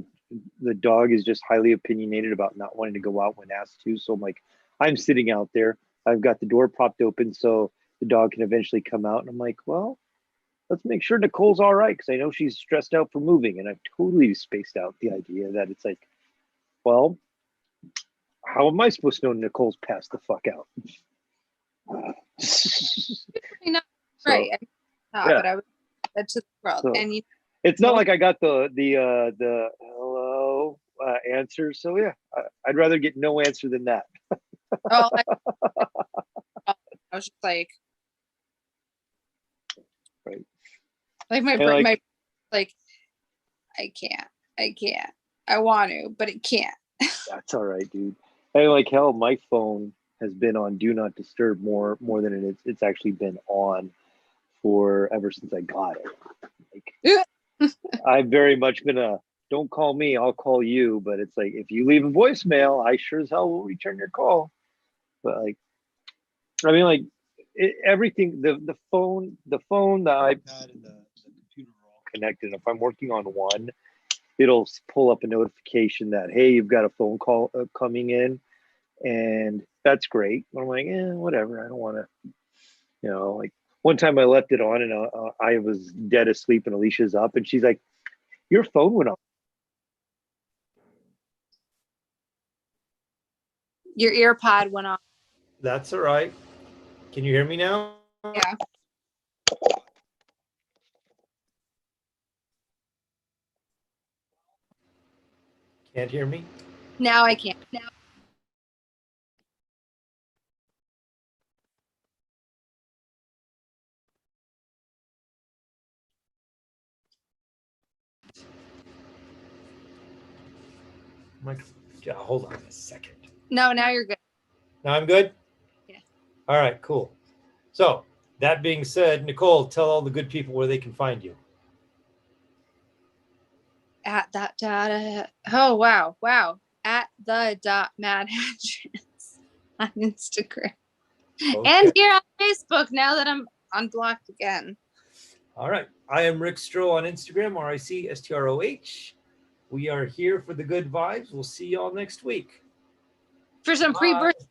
the dog is just highly opinionated about not wanting to go out when asked to, so I'm like, I'm sitting out there, I've got the door propped open so the dog can eventually come out, and I'm like, well, let's make sure Nicole's all right, because I know she's stressed out for moving, and I've totally spaced out the idea that it's like, well, how am I supposed to know Nicole's passed the fuck out? Right. But I was to the world, so, and it's not like I got the hello answer. So yeah, I'd rather get no answer than that. I was just like, right, like my like I can't. I want to, but it can't. That's all right, dude. And like hell, my phone has been on do not disturb more than it's actually been on for ever since I got it. Like, I've very much been a don't call me, I'll call you. But it's like if you leave a voicemail, I sure as hell will return your call. But like, I mean, like everything, the phone, the iPad, and the computer are all connected. If I'm working on one, it'll pull up a notification that, hey, you've got a phone call coming in, and that's great. I'm like, whatever. I don't want to, like one time I left it on and I was dead asleep and Alicia's up and she's like, your phone went off. Your ear pod went off. That's all right. Can you hear me now? Yeah. Can't hear me? Now I can't. Now. Hold on a second. No, now you're good. Now I'm good? Yeah. All right, cool. So that being said, Nicole, tell all the good people where they can find you. At that data. Oh, wow. At the Mad Hatchets on Instagram. Okay. And here on Facebook now that I'm unblocked again. All right. I am Rick Stroh on Instagram, RICSTROH. We are here for the good vibes. We'll see y'all next week. For some pre-birth